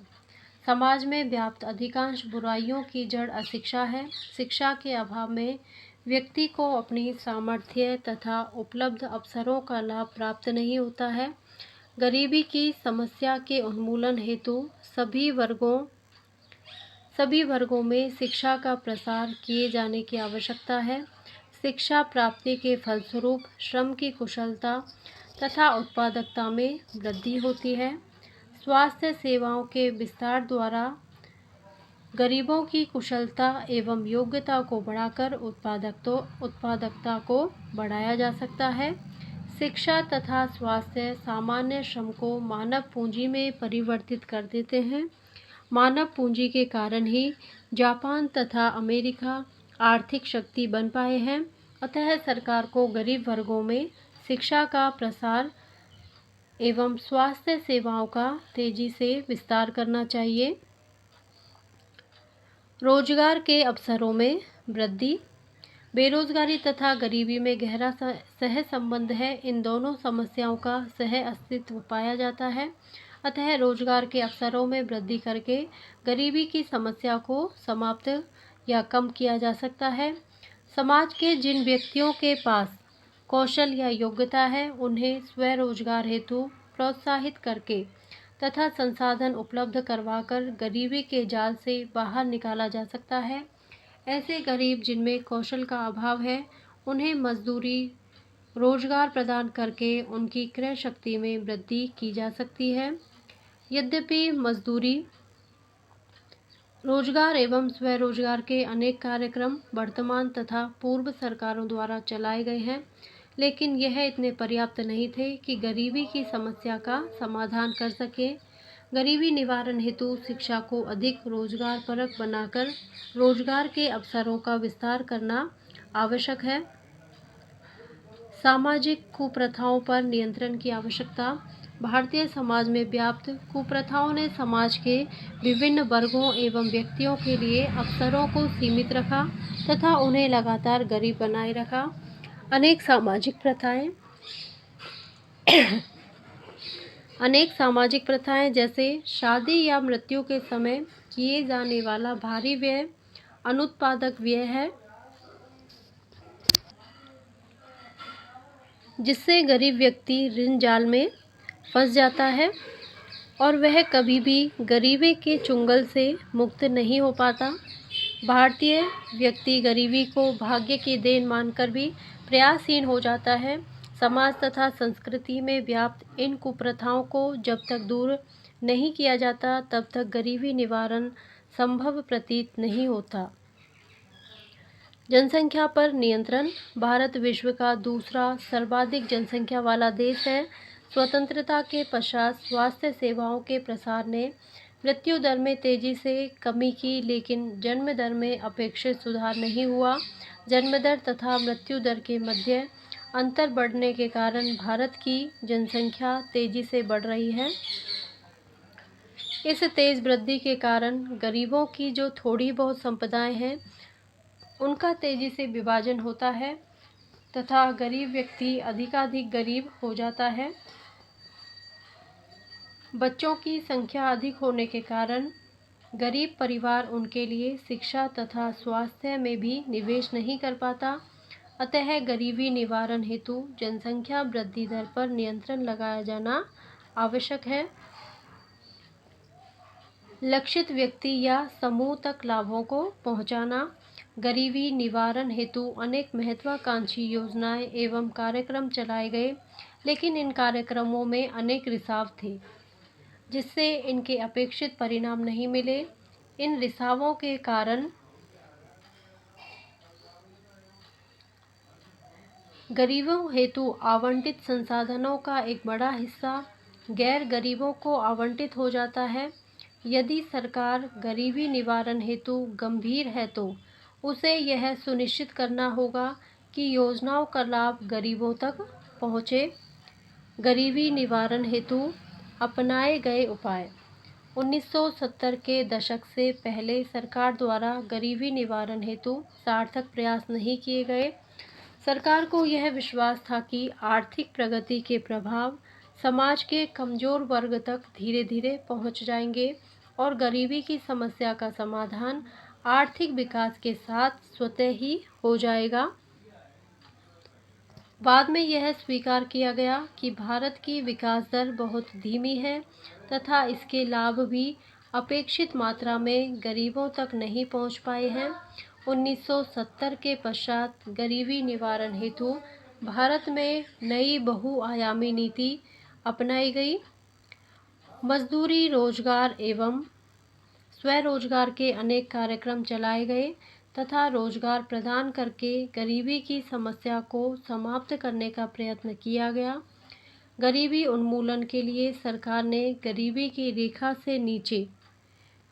समाज में व्याप्त अधिकांश बुराइयों की जड़ अशिक्षा है। शिक्षा के अभाव में व्यक्ति को अपनी सामर्थ्य तथा उपलब्ध अवसरों का लाभ प्राप्त नहीं होता है। गरीबी की समस्या के उन्मूलन हेतु सभी वर्गों में शिक्षा का प्रसार किए जाने की आवश्यकता है। शिक्षा प्राप्ति के फलस्वरूप श्रम की कुशलता तथा उत्पादकता में वृद्धि होती है। स्वास्थ्य सेवाओं के विस्तार द्वारा गरीबों की कुशलता एवं योग्यता को बढ़ाकर उत्पादकता को बढ़ाया जा सकता है। शिक्षा तथा स्वास्थ्य सामान्य श्रम को मानव पूंजी में परिवर्तित कर देते हैं। मानव पूंजी के कारण ही जापान तथा अमेरिका आर्थिक शक्ति बन पाए हैं। अतः सरकार को गरीब वर्गों में शिक्षा का प्रसार एवं स्वास्थ्य सेवाओं का तेजी से विस्तार करना चाहिए। रोजगार के अवसरों में वृद्धि। बेरोजगारी तथा गरीबी में गहरा सह संबंध है। इन दोनों समस्याओं का सह अस्तित्व पाया जाता है। अतः रोजगार के अवसरों में वृद्धि करके गरीबी की समस्या को समाप्त या कम किया जा सकता है। समाज के जिन व्यक्तियों के पास कौशल या योग्यता है उन्हें स्वरोजगार हेतु प्रोत्साहित करके तथा संसाधन उपलब्ध करवाकर गरीबी के जाल से बाहर निकाला जा सकता है। ऐसे गरीब जिनमें कौशल का अभाव है उन्हें मजदूरी रोजगार प्रदान करके उनकी क्रय शक्ति में वृद्धि की जा सकती है। यद्यपि मजदूरी रोजगार एवं स्वरोजगार के अनेक कार्यक्रम वर्तमान तथा पूर्व सरकारों द्वारा चलाए गए हैं, लेकिन यह इतने पर्याप्त नहीं थे कि गरीबी की समस्या का समाधान कर सके। गरीबी निवारण हेतु शिक्षा को अधिक रोजगारपरक बनाकर रोजगार के अवसरों का विस्तार करना आवश्यक है। सामाजिक कुप्रथाओं पर नियंत्रण की आवश्यकता। भारतीय समाज में व्याप्त कुप्रथाओं ने समाज के विभिन्न वर्गों एवं व्यक्तियों के लिए अवसरों को सीमित रखा तथा उन्हें लगातार गरीब बनाए रखा। अनेक सामाजिक प्रथाएं जैसे शादी या मृत्यु के समय किए जाने वाला भारी व्यय अनुत्पादक व्यय है, जिससे गरीब व्यक्ति ऋण जाल में फंस जाता है और वह कभी भी गरीबी के चुंगल से मुक्त नहीं हो पाता। भारतीय व्यक्ति गरीबी को भाग्य की देन मानकर भी प्रयासहीन हो जाता है। समाज तथा संस्कृति में व्याप्त इन कुप्रथाओं को जब तक दूर नहीं किया जाता तब तक गरीबी निवारण संभव प्रतीत नहीं होता। जनसंख्या पर नियंत्रण। भारत विश्व का दूसरा सर्वाधिक जनसंख्या वाला देश है। स्वतंत्रता के पश्चात स्वास्थ्य सेवाओं के प्रसार ने मृत्यु दर में तेजी से कमी की, लेकिन जन्म दर में अपेक्षित सुधार नहीं हुआ। जन्म दर तथा मृत्यु दर के मध्य अंतर बढ़ने के कारण भारत की जनसंख्या तेजी से बढ़ रही है। इस तेज वृद्धि के कारण गरीबों की जो थोड़ी बहुत संपदाएं हैं उनका तेजी से विभाजन होता है तथा गरीब व्यक्ति अधिकाधिक गरीब हो जाता है। बच्चों की संख्या अधिक होने के कारण गरीब परिवार उनके लिए शिक्षा तथा स्वास्थ्य में भी निवेश नहीं कर पाता। अतः गरीबी निवारण हेतु जनसंख्या वृद्धि दर पर नियंत्रण लगाया जाना आवश्यक है। लक्षित व्यक्ति या समूह तक लाभों को पहुंचाना। गरीबी निवारण हेतु अनेक महत्वाकांक्षी योजनाएं एवं कार्यक्रम चलाए गए, लेकिन इन कार्यक्रमों में अनेक रिसाव थे, जिससे इनके अपेक्षित परिणाम नहीं मिले। इन रिसावों के कारण गरीबों हेतु आवंटित संसाधनों का एक बड़ा हिस्सा गैर गरीबों को आवंटित हो जाता है। यदि सरकार गरीबी निवारण हेतु गंभीर है तो उसे यह सुनिश्चित करना होगा कि योजनाओं का लाभ गरीबों तक पहुँचे। गरीबी निवारण हेतु अपनाए गए उपाय। 1970 के दशक से पहले सरकार द्वारा गरीबी निवारण हेतु सार्थक प्रयास नहीं किए गए। सरकार को यह विश्वास था कि आर्थिक प्रगति के प्रभाव समाज के कमजोर वर्ग तक धीरे धीरे पहुंच जाएंगे और गरीबी की समस्या का समाधान आर्थिक विकास के साथ स्वतः ही हो जाएगा। बाद में यह स्वीकार किया गया कि भारत की विकास दर बहुत धीमी है तथा इसके लाभ भी अपेक्षित मात्रा में गरीबों तक नहीं पहुंच पाए हैं। 1970 के पश्चात गरीबी निवारण हेतु भारत में नई बहुआयामी नीति अपनाई गई। मजदूरी, रोजगार एवं स्वरोजगार के अनेक कार्यक्रम चलाए गए तथा रोजगार प्रदान करके गरीबी की समस्या को समाप्त करने का प्रयत्न किया गया। गरीबी उन्मूलन के लिए सरकार ने गरीबी की रेखा से नीचे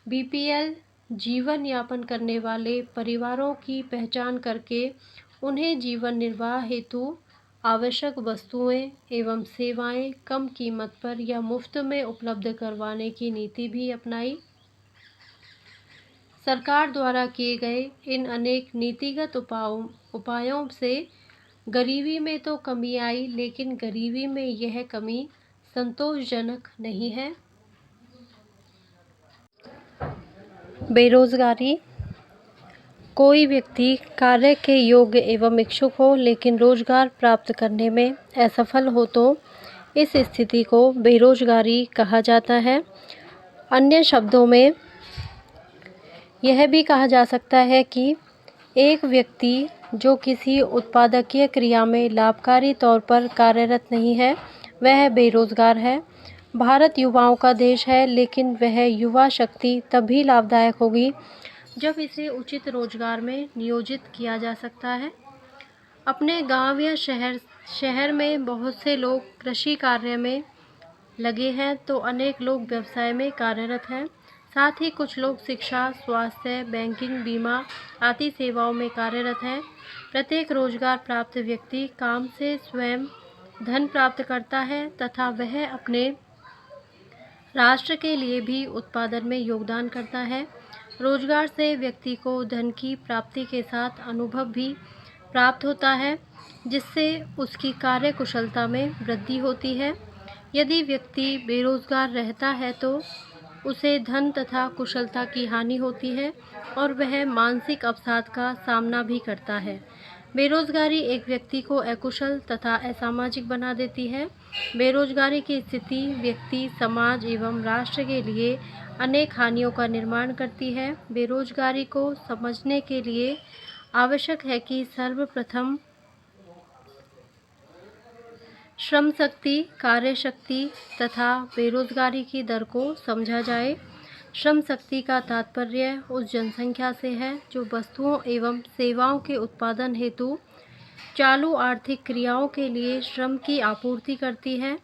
बीपीएल जीवन यापन करने वाले परिवारों की पहचान करके उन्हें जीवन निर्वाह हेतु आवश्यक वस्तुएं एवं सेवाएं कम कीमत पर या मुफ्त में उपलब्ध करवाने की नीति भी अपनाई। सरकार द्वारा किए गए इन अनेक नीतिगत उपायों से गरीबी में तो कमी आई, लेकिन गरीबी में यह कमी संतोषजनक नहीं है। बेरोजगारी। कोई व्यक्ति कार्य के योग्य एवं इच्छुक हो लेकिन रोजगार प्राप्त करने में असफल हो तो इस स्थिति को बेरोजगारी कहा जाता है। अन्य शब्दों में यह भी कहा जा सकता है कि एक व्यक्ति जो किसी उत्पादकीय क्रिया में लाभकारी तौर पर कार्यरत नहीं है वह बेरोजगार है। भारत युवाओं का देश है, लेकिन वह युवा शक्ति तभी लाभदायक होगी जब इसे उचित रोजगार में नियोजित किया जा सकता है। अपने गांव या शहर में बहुत से लोग कृषि कार्य में लगे हैं तो अनेक लोग व्यवसाय में कार्यरत हैं। साथ ही कुछ लोग शिक्षा, स्वास्थ्य, बैंकिंग, बीमा आदि सेवाओं में कार्यरत हैं। प्रत्येक रोजगार प्राप्त व्यक्ति काम से स्वयं धन प्राप्त करता है तथा वह अपने राष्ट्र के लिए भी उत्पादन में योगदान करता है। रोजगार से व्यक्ति को धन की प्राप्ति के साथ अनुभव भी प्राप्त होता है, जिससे उसकी कार्य कुशलता में वृद्धि होती है। यदि व्यक्ति बेरोजगार रहता है तो उसे धन तथा कुशलता की हानि होती है और वह मानसिक अवसाद का सामना भी करता है। बेरोजगारी एक व्यक्ति को अकुशल तथा असामाजिक बना देती है। बेरोजगारी की स्थिति व्यक्ति, समाज एवं राष्ट्र के लिए अनेक हानियों का निर्माण करती है। बेरोजगारी को समझने के लिए आवश्यक है कि सर्वप्रथम श्रम शक्ति, कार्य शक्ति तथा बेरोजगारी की दर को समझा जाए। श्रम शक्ति का तात्पर्य उस जनसंख्या से है जो वस्तुओं एवं सेवाओं के उत्पादन हेतु चालू आर्थिक क्रियाओं के लिए श्रम की आपूर्ति करती है।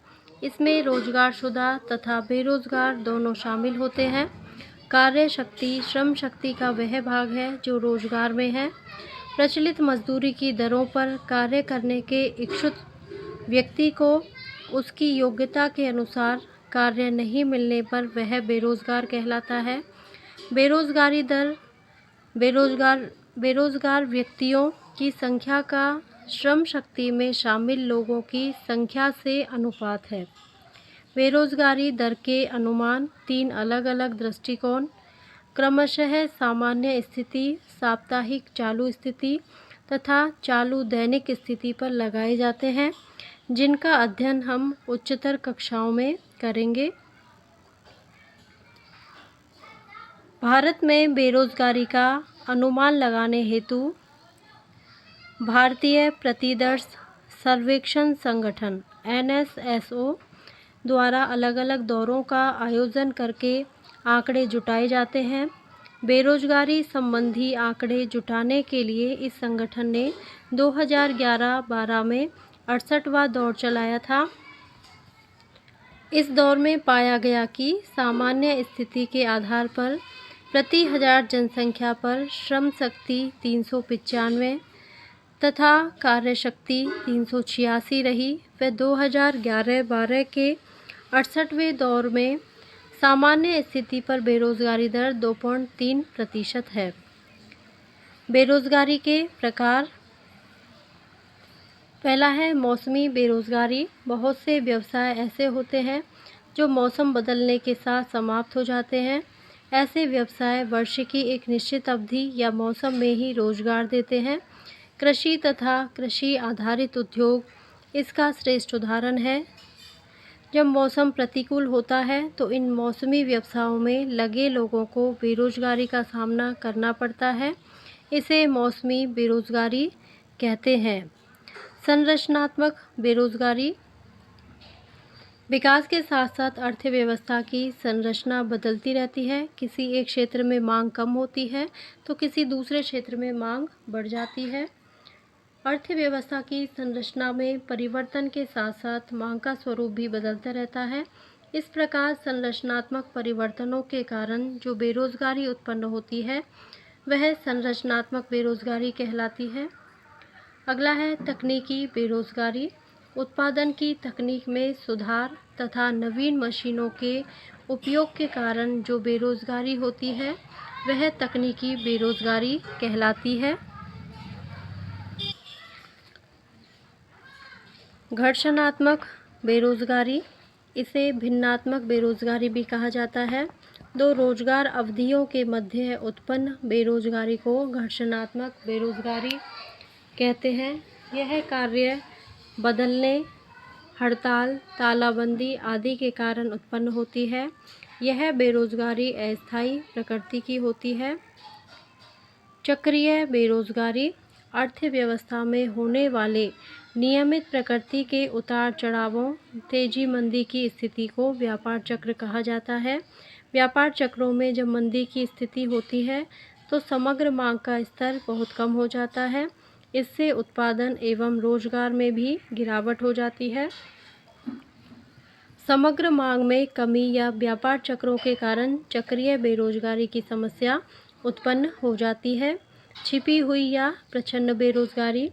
इसमें रोजगारशुदा तथा बेरोजगार दोनों शामिल होते हैं। कार्य शक्ति श्रम शक्ति का वह भाग है जो रोजगार में है। प्रचलित मजदूरी की दरों पर कार्य करने के इच्छुक व्यक्ति को उसकी योग्यता के अनुसार कार्य नहीं मिलने पर वह बेरोजगार कहलाता है। बेरोजगारी दर बेरोजगार व्यक्तियों की संख्या का श्रम शक्ति में शामिल लोगों की संख्या से अनुपात है। बेरोजगारी दर के अनुमान 3 अलग अलग दृष्टिकोण क्रमशः सामान्य स्थिति, साप्ताहिक चालू स्थिति तथा चालू दैनिक स्थिति पर लगाए जाते हैं, जिनका अध्ययन हम उच्चतर कक्षाओं में करेंगे। भारत में बेरोजगारी का अनुमान लगाने हेतु भारतीय प्रतिदर्श सर्वेक्षण संगठन NSSO द्वारा अलग अलग दौरों का आयोजन करके आंकड़े जुटाए जाते हैं। बेरोजगारी संबंधी आंकड़े जुटाने के लिए इस संगठन ने 2011-12 में 68वां दौर चलाया था। इस दौर में पाया गया कि सामान्य स्थिति के आधार पर प्रति हजार जनसंख्या पर श्रम शक्ति 395 तथा कार्य शक्ति 386 रही। वह 2011-12 के 68वें दौर में सामान्य स्थिति पर बेरोजगारी दर 2.3% है। बेरोजगारी के प्रकार, पहला है मौसमी बेरोजगारी। बहुत से व्यवसाय ऐसे होते हैं जो मौसम बदलने के साथ समाप्त हो जाते हैं। ऐसे व्यवसाय वर्ष की एक निश्चित अवधि या मौसम में ही रोजगार देते हैं। कृषि तथा कृषि आधारित उद्योग इसका श्रेष्ठ उदाहरण है। जब मौसम प्रतिकूल होता है तो इन मौसमी व्यवसायों में लगे लोगों को बेरोजगारी का सामना करना पड़ता है। इसे मौसमी बेरोजगारी कहते हैं। संरचनात्मक बेरोजगारी, विकास के साथ साथ अर्थव्यवस्था की संरचना बदलती रहती है। किसी एक क्षेत्र में मांग कम होती है तो किसी दूसरे क्षेत्र में मांग बढ़ जाती है। अर्थव्यवस्था की संरचना में परिवर्तन के साथ साथ मांग का स्वरूप भी बदलता रहता है। इस प्रकार संरचनात्मक परिवर्तनों के कारण जो बेरोजगारी उत्पन्न होती है वह संरचनात्मक बेरोजगारी कहलाती है। अगला है तकनीकी बेरोजगारी। उत्पादन की तकनीक में सुधार तथा नवीन मशीनों के उपयोग के कारण जो बेरोजगारी होती है वह तकनीकी बेरोजगारी कहलाती है। घर्षणात्मक बेरोजगारी, इसे भिन्नात्मक बेरोजगारी भी कहा जाता है। दो रोजगार अवधियों के मध्य उत्पन्न बेरोजगारी को घर्षणात्मक बेरोजगारी कहते हैं। यह कार्य बदलने, हड़ताल, तालाबंदी आदि के कारण उत्पन्न होती है। यह बेरोजगारी अस्थायी प्रकृति की होती है। चक्रीय बेरोजगारी, अर्थव्यवस्था में होने वाले नियमित प्रकृति के उतार चढ़ावों, तेजी मंदी की स्थिति को व्यापार चक्र कहा जाता है। व्यापार चक्रों में जब मंदी की स्थिति होती है तो समग्र मांग का स्तर बहुत कम हो जाता है। इससे उत्पादन एवं रोजगार में भी गिरावट हो जाती है। समग्र मांग में कमी या व्यापार चक्रों के कारण चक्रीय बेरोजगारी की समस्या उत्पन्न हो जाती है। छिपी हुई या प्रच्छन्न बेरोजगारी,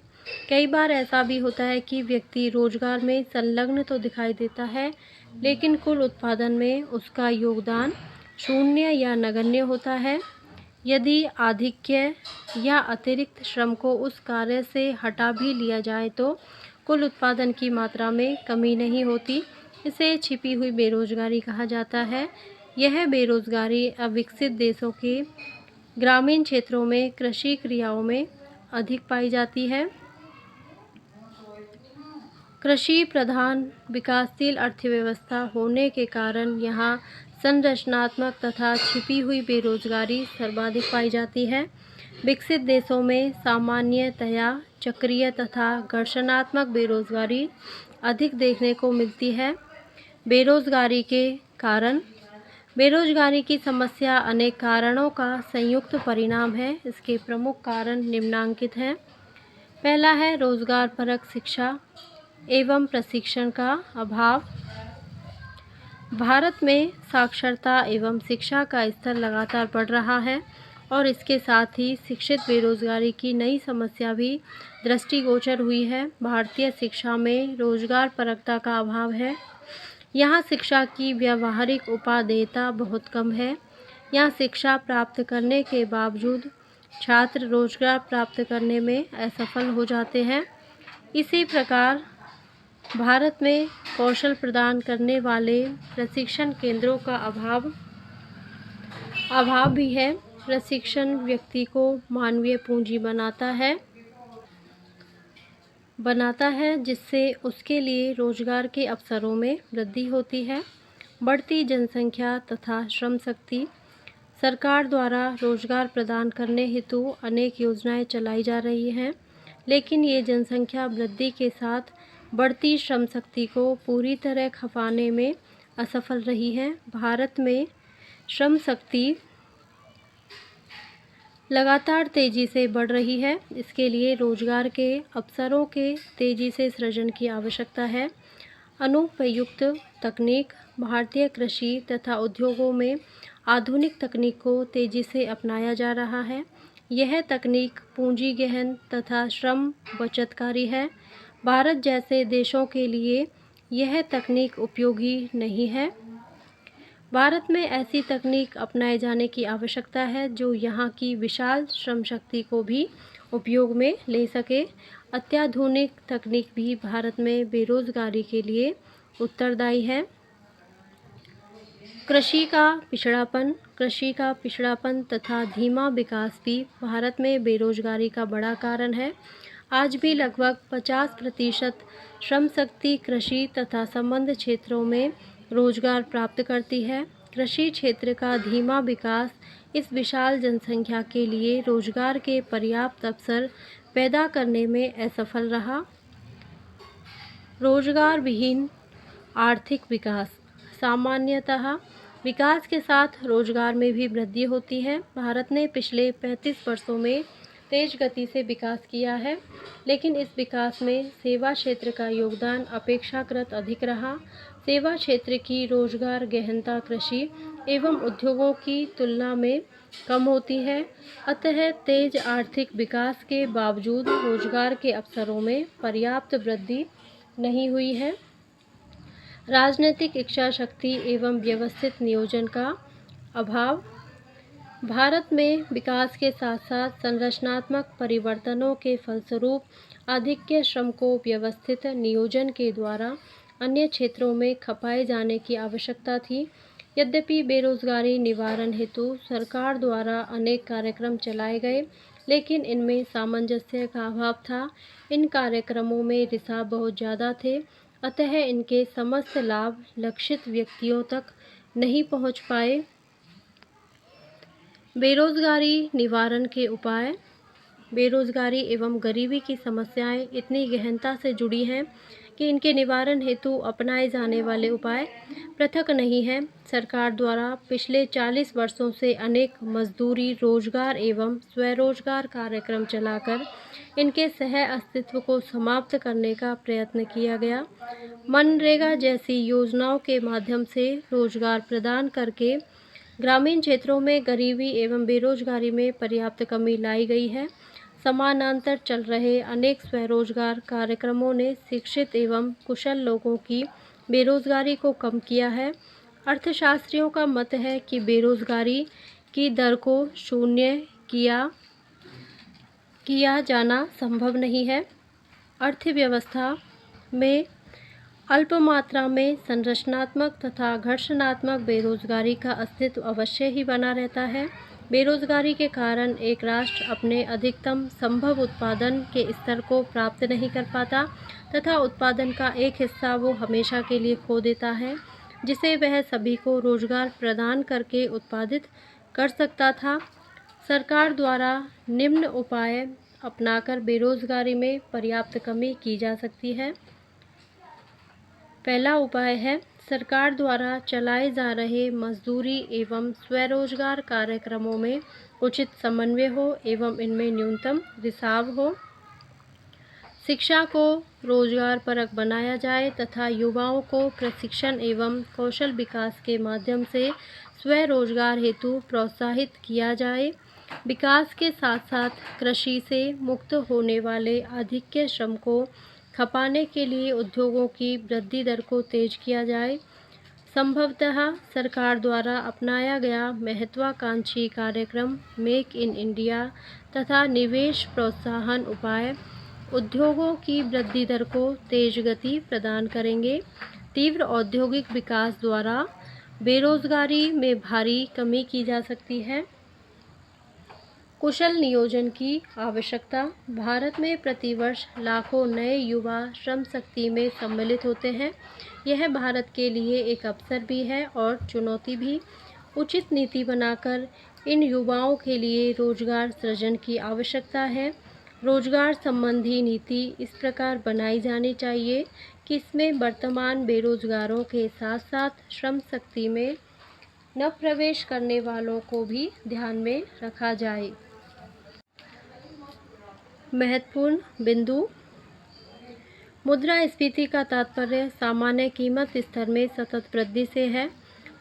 कई बार ऐसा भी होता है कि व्यक्ति रोजगार में संलग्न तो दिखाई देता है लेकिन कुल उत्पादन में उसका योगदान शून्य या नगण्य होता है। यदि आधिक्य या अतिरिक्त श्रम को उस कार्य से हटा भी लिया जाए तो कुल उत्पादन की मात्रा में कमी नहीं होती। इसे छिपी हुई बेरोजगारी कहा जाता है। यह बेरोजगारी अविकसित देशों के ग्रामीण क्षेत्रों में कृषि क्रियाओं में अधिक पाई जाती है। कृषि प्रधान विकासशील अर्थव्यवस्था होने के कारण यहाँ संरचनात्मक तथा छिपी हुई बेरोजगारी सर्वाधिक पाई जाती है। विकसित देशों में सामान्यतया चक्रीय तथा घर्षणात्मक बेरोजगारी अधिक देखने को मिलती है। बेरोजगारी के कारण, बेरोजगारी की समस्या अनेक कारणों का संयुक्त परिणाम है। इसके प्रमुख कारण निम्नांकित हैं। पहला है रोजगारपरक शिक्षा एवं प्रशिक्षण का अभाव। भारत में साक्षरता एवं शिक्षा का स्तर लगातार बढ़ रहा है और इसके साथ ही शिक्षित बेरोजगारी की नई समस्या भी दृष्टिगोचर हुई है। भारतीय शिक्षा में रोजगारपरकता का अभाव है। यहाँ शिक्षा की व्यावहारिक उपादेयता बहुत कम है। यहाँ शिक्षा प्राप्त करने के बावजूद छात्र रोजगार प्राप्त करने में असफल हो जाते हैं। इसी प्रकार भारत में कौशल प्रदान करने वाले प्रशिक्षण केंद्रों का अभाव भी है। प्रशिक्षण व्यक्ति को मानवीय पूंजी बनाता है जिससे उसके लिए रोजगार के अवसरों में वृद्धि होती है। बढ़ती जनसंख्या तथा श्रम शक्ति। सरकार द्वारा रोजगार प्रदान करने हेतु अनेक योजनाएं चलाई जा रही हैं, लेकिन ये जनसंख्या वृद्धि के साथ बढ़ती श्रम शक्ति को पूरी तरह खपाने में असफल रही है। भारत में श्रम शक्ति लगातार तेजी से बढ़ रही है। इसके लिए रोजगार के अवसरों के तेजी से सृजन की आवश्यकता है। अनुपयुक्त तकनीक। भारतीय कृषि तथा उद्योगों में आधुनिक तकनीक को तेजी से अपनाया जा रहा है। यह तकनीक पूंजी गहन तथा श्रम बचतकारी है। भारत जैसे देशों के लिए यह तकनीक उपयोगी नहीं है। भारत में ऐसी तकनीक अपनाए जाने की आवश्यकता है जो यहाँ की विशाल श्रम शक्ति को भी उपयोग में ले सके। अत्याधुनिक तकनीक भी भारत में बेरोजगारी के लिए उत्तरदायी है। कृषि का पिछड़ापन तथा धीमा विकास भी भारत में बेरोजगारी का बड़ा कारण है। आज भी लगभग 50% श्रम शक्ति कृषि तथा संबद्ध क्षेत्रों में रोजगार प्राप्त करती है। कृषि क्षेत्र का धीमा विकास इस विशाल जनसंख्या के लिए रोजगार के पर्याप्त अवसर पैदा करने में असफल रहा। रोजगार विहीन आर्थिक विकास। सामान्यतः विकास के साथ रोजगार में भी वृद्धि होती है। भारत ने पिछले 35 वर्षों में तेज गति से विकास किया है, लेकिन इस विकास में सेवा क्षेत्र का योगदान अपेक्षाकृत अधिक रहा। सेवा क्षेत्र की रोजगार गहनता कृषि एवं उद्योगों की तुलना में कम होती है। अतः तेज आर्थिक विकास के बावजूद रोजगार के अवसरों में पर्याप्त वृद्धि नहीं हुई है। राजनीतिक इच्छा शक्ति एवं व्यवस्थित नियोजन का अभाव। भारत में विकास के साथ साथ संरचनात्मक परिवर्तनों के फलस्वरूप आधिक्य श्रम को व्यवस्थित नियोजन के द्वारा अन्य क्षेत्रों में खपाए जाने की आवश्यकता थी। यद्यपि बेरोजगारी निवारण हेतु सरकार द्वारा अनेक कार्यक्रम चलाए गए, लेकिन इनमें सामंजस्य का अभाव था। इन कार्यक्रमों में रिसाव बहुत ज़्यादा थे, अतः इनके समस्त लाभ लक्षित व्यक्तियों तक नहीं पहुंच पाए। बेरोजगारी निवारण के उपाय। बेरोजगारी एवं गरीबी की समस्याएं इतनी गहनता से जुड़ी हैं कि इनके निवारण हेतु अपनाए जाने वाले उपाय पृथक नहीं हैं। सरकार द्वारा पिछले 40 वर्षों से अनेक मजदूरी, रोजगार एवं स्वरोजगार कार्यक्रम चलाकर इनके सह अस्तित्व को समाप्त करने का प्रयत्न किया गया। मनरेगा जैसी योजनाओं के माध्यम से रोजगार प्रदान करके ग्रामीण क्षेत्रों में गरीबी एवं बेरोजगारी में पर्याप्त कमी लाई गई है। समानांतर चल रहे अनेक स्वरोजगार कार्यक्रमों ने शिक्षित एवं कुशल लोगों की बेरोजगारी को कम किया है। अर्थशास्त्रियों का मत है कि बेरोजगारी की दर को शून्य किया जाना संभव नहीं है। अर्थव्यवस्था में अल्प मात्रा में संरचनात्मक तथा घर्षणात्मक बेरोजगारी का अस्तित्व अवश्य ही बना रहता है। बेरोजगारी के कारण एक राष्ट्र अपने अधिकतम संभव उत्पादन के स्तर को प्राप्त नहीं कर पाता तथा उत्पादन का एक हिस्सा वो हमेशा के लिए खो देता है, जिसे वह सभी को रोजगार प्रदान करके उत्पादित कर सकता था। सरकार द्वारा निम्न उपाय अपनाकर बेरोजगारी में पर्याप्त कमी की जा सकती है। पहला उपाय है सरकार द्वारा चलाए जा रहे मजदूरी एवं स्वरोजगार कार्यक्रमों में उचित समन्वय हो एवं इनमें न्यूनतम रिसाव हो। शिक्षा को रोजगारपरक बनाया जाए तथा युवाओं को प्रशिक्षण एवं कौशल विकास के माध्यम से स्वरोजगार हेतु प्रोत्साहित किया जाए। विकास के साथ साथ कृषि से मुक्त होने वाले आधिक्य श्रम को खपाने के लिए उद्योगों की वृद्धि दर को तेज किया जाए। संभवतः सरकार द्वारा अपनाया गया महत्वाकांक्षी कार्यक्रम मेक इन इंडिया तथा निवेश प्रोत्साहन उपाय उद्योगों की वृद्धि दर को तेज गति प्रदान करेंगे। तीव्र औद्योगिक विकास द्वारा बेरोजगारी में भारी कमी की जा सकती है। कुशल नियोजन की आवश्यकता। भारत में प्रतिवर्ष लाखों नए युवा श्रम शक्ति में सम्मिलित होते हैं। यह भारत के लिए एक अवसर भी है और चुनौती भी। उचित नीति बनाकर इन युवाओं के लिए रोजगार सृजन की आवश्यकता है। रोजगार संबंधी नीति इस प्रकार बनाई जानी चाहिए कि इसमें वर्तमान बेरोजगारों के साथ साथ श्रम शक्ति में नव प्रवेश करने वालों को भी ध्यान में रखा जाए। महत्वपूर्ण बिंदु। मुद्रास्फीति का तात्पर्य सामान्य कीमत स्तर में सतत वृद्धि से है।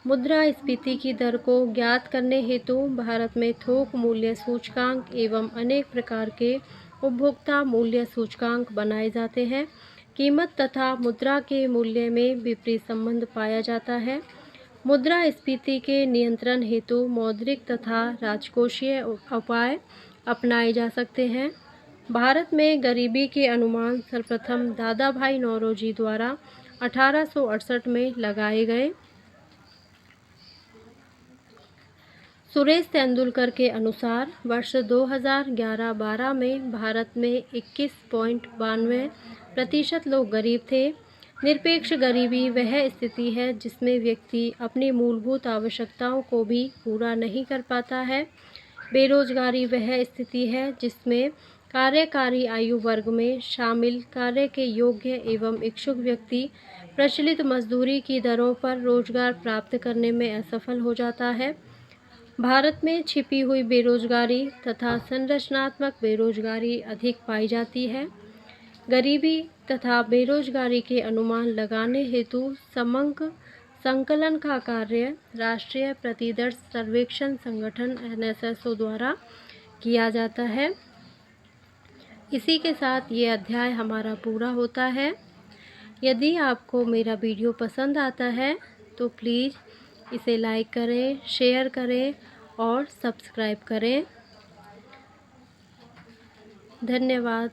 मुद्रास्फीति की दर को ज्ञात करने हेतु भारत में थोक मूल्य सूचकांक एवं अनेक प्रकार के उपभोक्ता मूल्य सूचकांक बनाए जाते हैं। कीमत तथा मुद्रा के मूल्य में विपरीत संबंध पाया जाता है। मुद्रास्फीति के नियंत्रण हेतु मौद्रिक तथा राजकोषीय उपाय अपनाए जा सकते हैं। भारत में गरीबी के अनुमान सर्वप्रथम दादा भाई नौरोजी द्वारा 1868 में लगाए गए। सुरेश तेंदुलकर के अनुसार वर्ष 2011-12 में भारत में 21.92% लोग गरीब थे। निरपेक्ष गरीबी वह स्थिति है जिसमें व्यक्ति अपनी मूलभूत आवश्यकताओं को भी पूरा नहीं कर पाता है। बेरोजगारी वह स्थिति है जिसमें कार्यकारी आयु वर्ग में शामिल कार्य के योग्य एवं इच्छुक व्यक्ति प्रचलित मजदूरी की दरों पर रोजगार प्राप्त करने में असफल हो जाता है। भारत में छिपी हुई बेरोजगारी तथा संरचनात्मक बेरोजगारी अधिक पाई जाती है। गरीबी तथा बेरोजगारी के अनुमान लगाने हेतु समग्र संकलन का कार्य राष्ट्रीय प्रतिदर्श सर्वेक्षण संगठन NSSO द्वारा किया जाता है। इसी के साथ ये अध्याय हमारा पूरा होता है। यदि आपको मेरा वीडियो पसंद आता है तो प्लीज़ इसे लाइक करें, शेयर करें और सब्सक्राइब करें। धन्यवाद।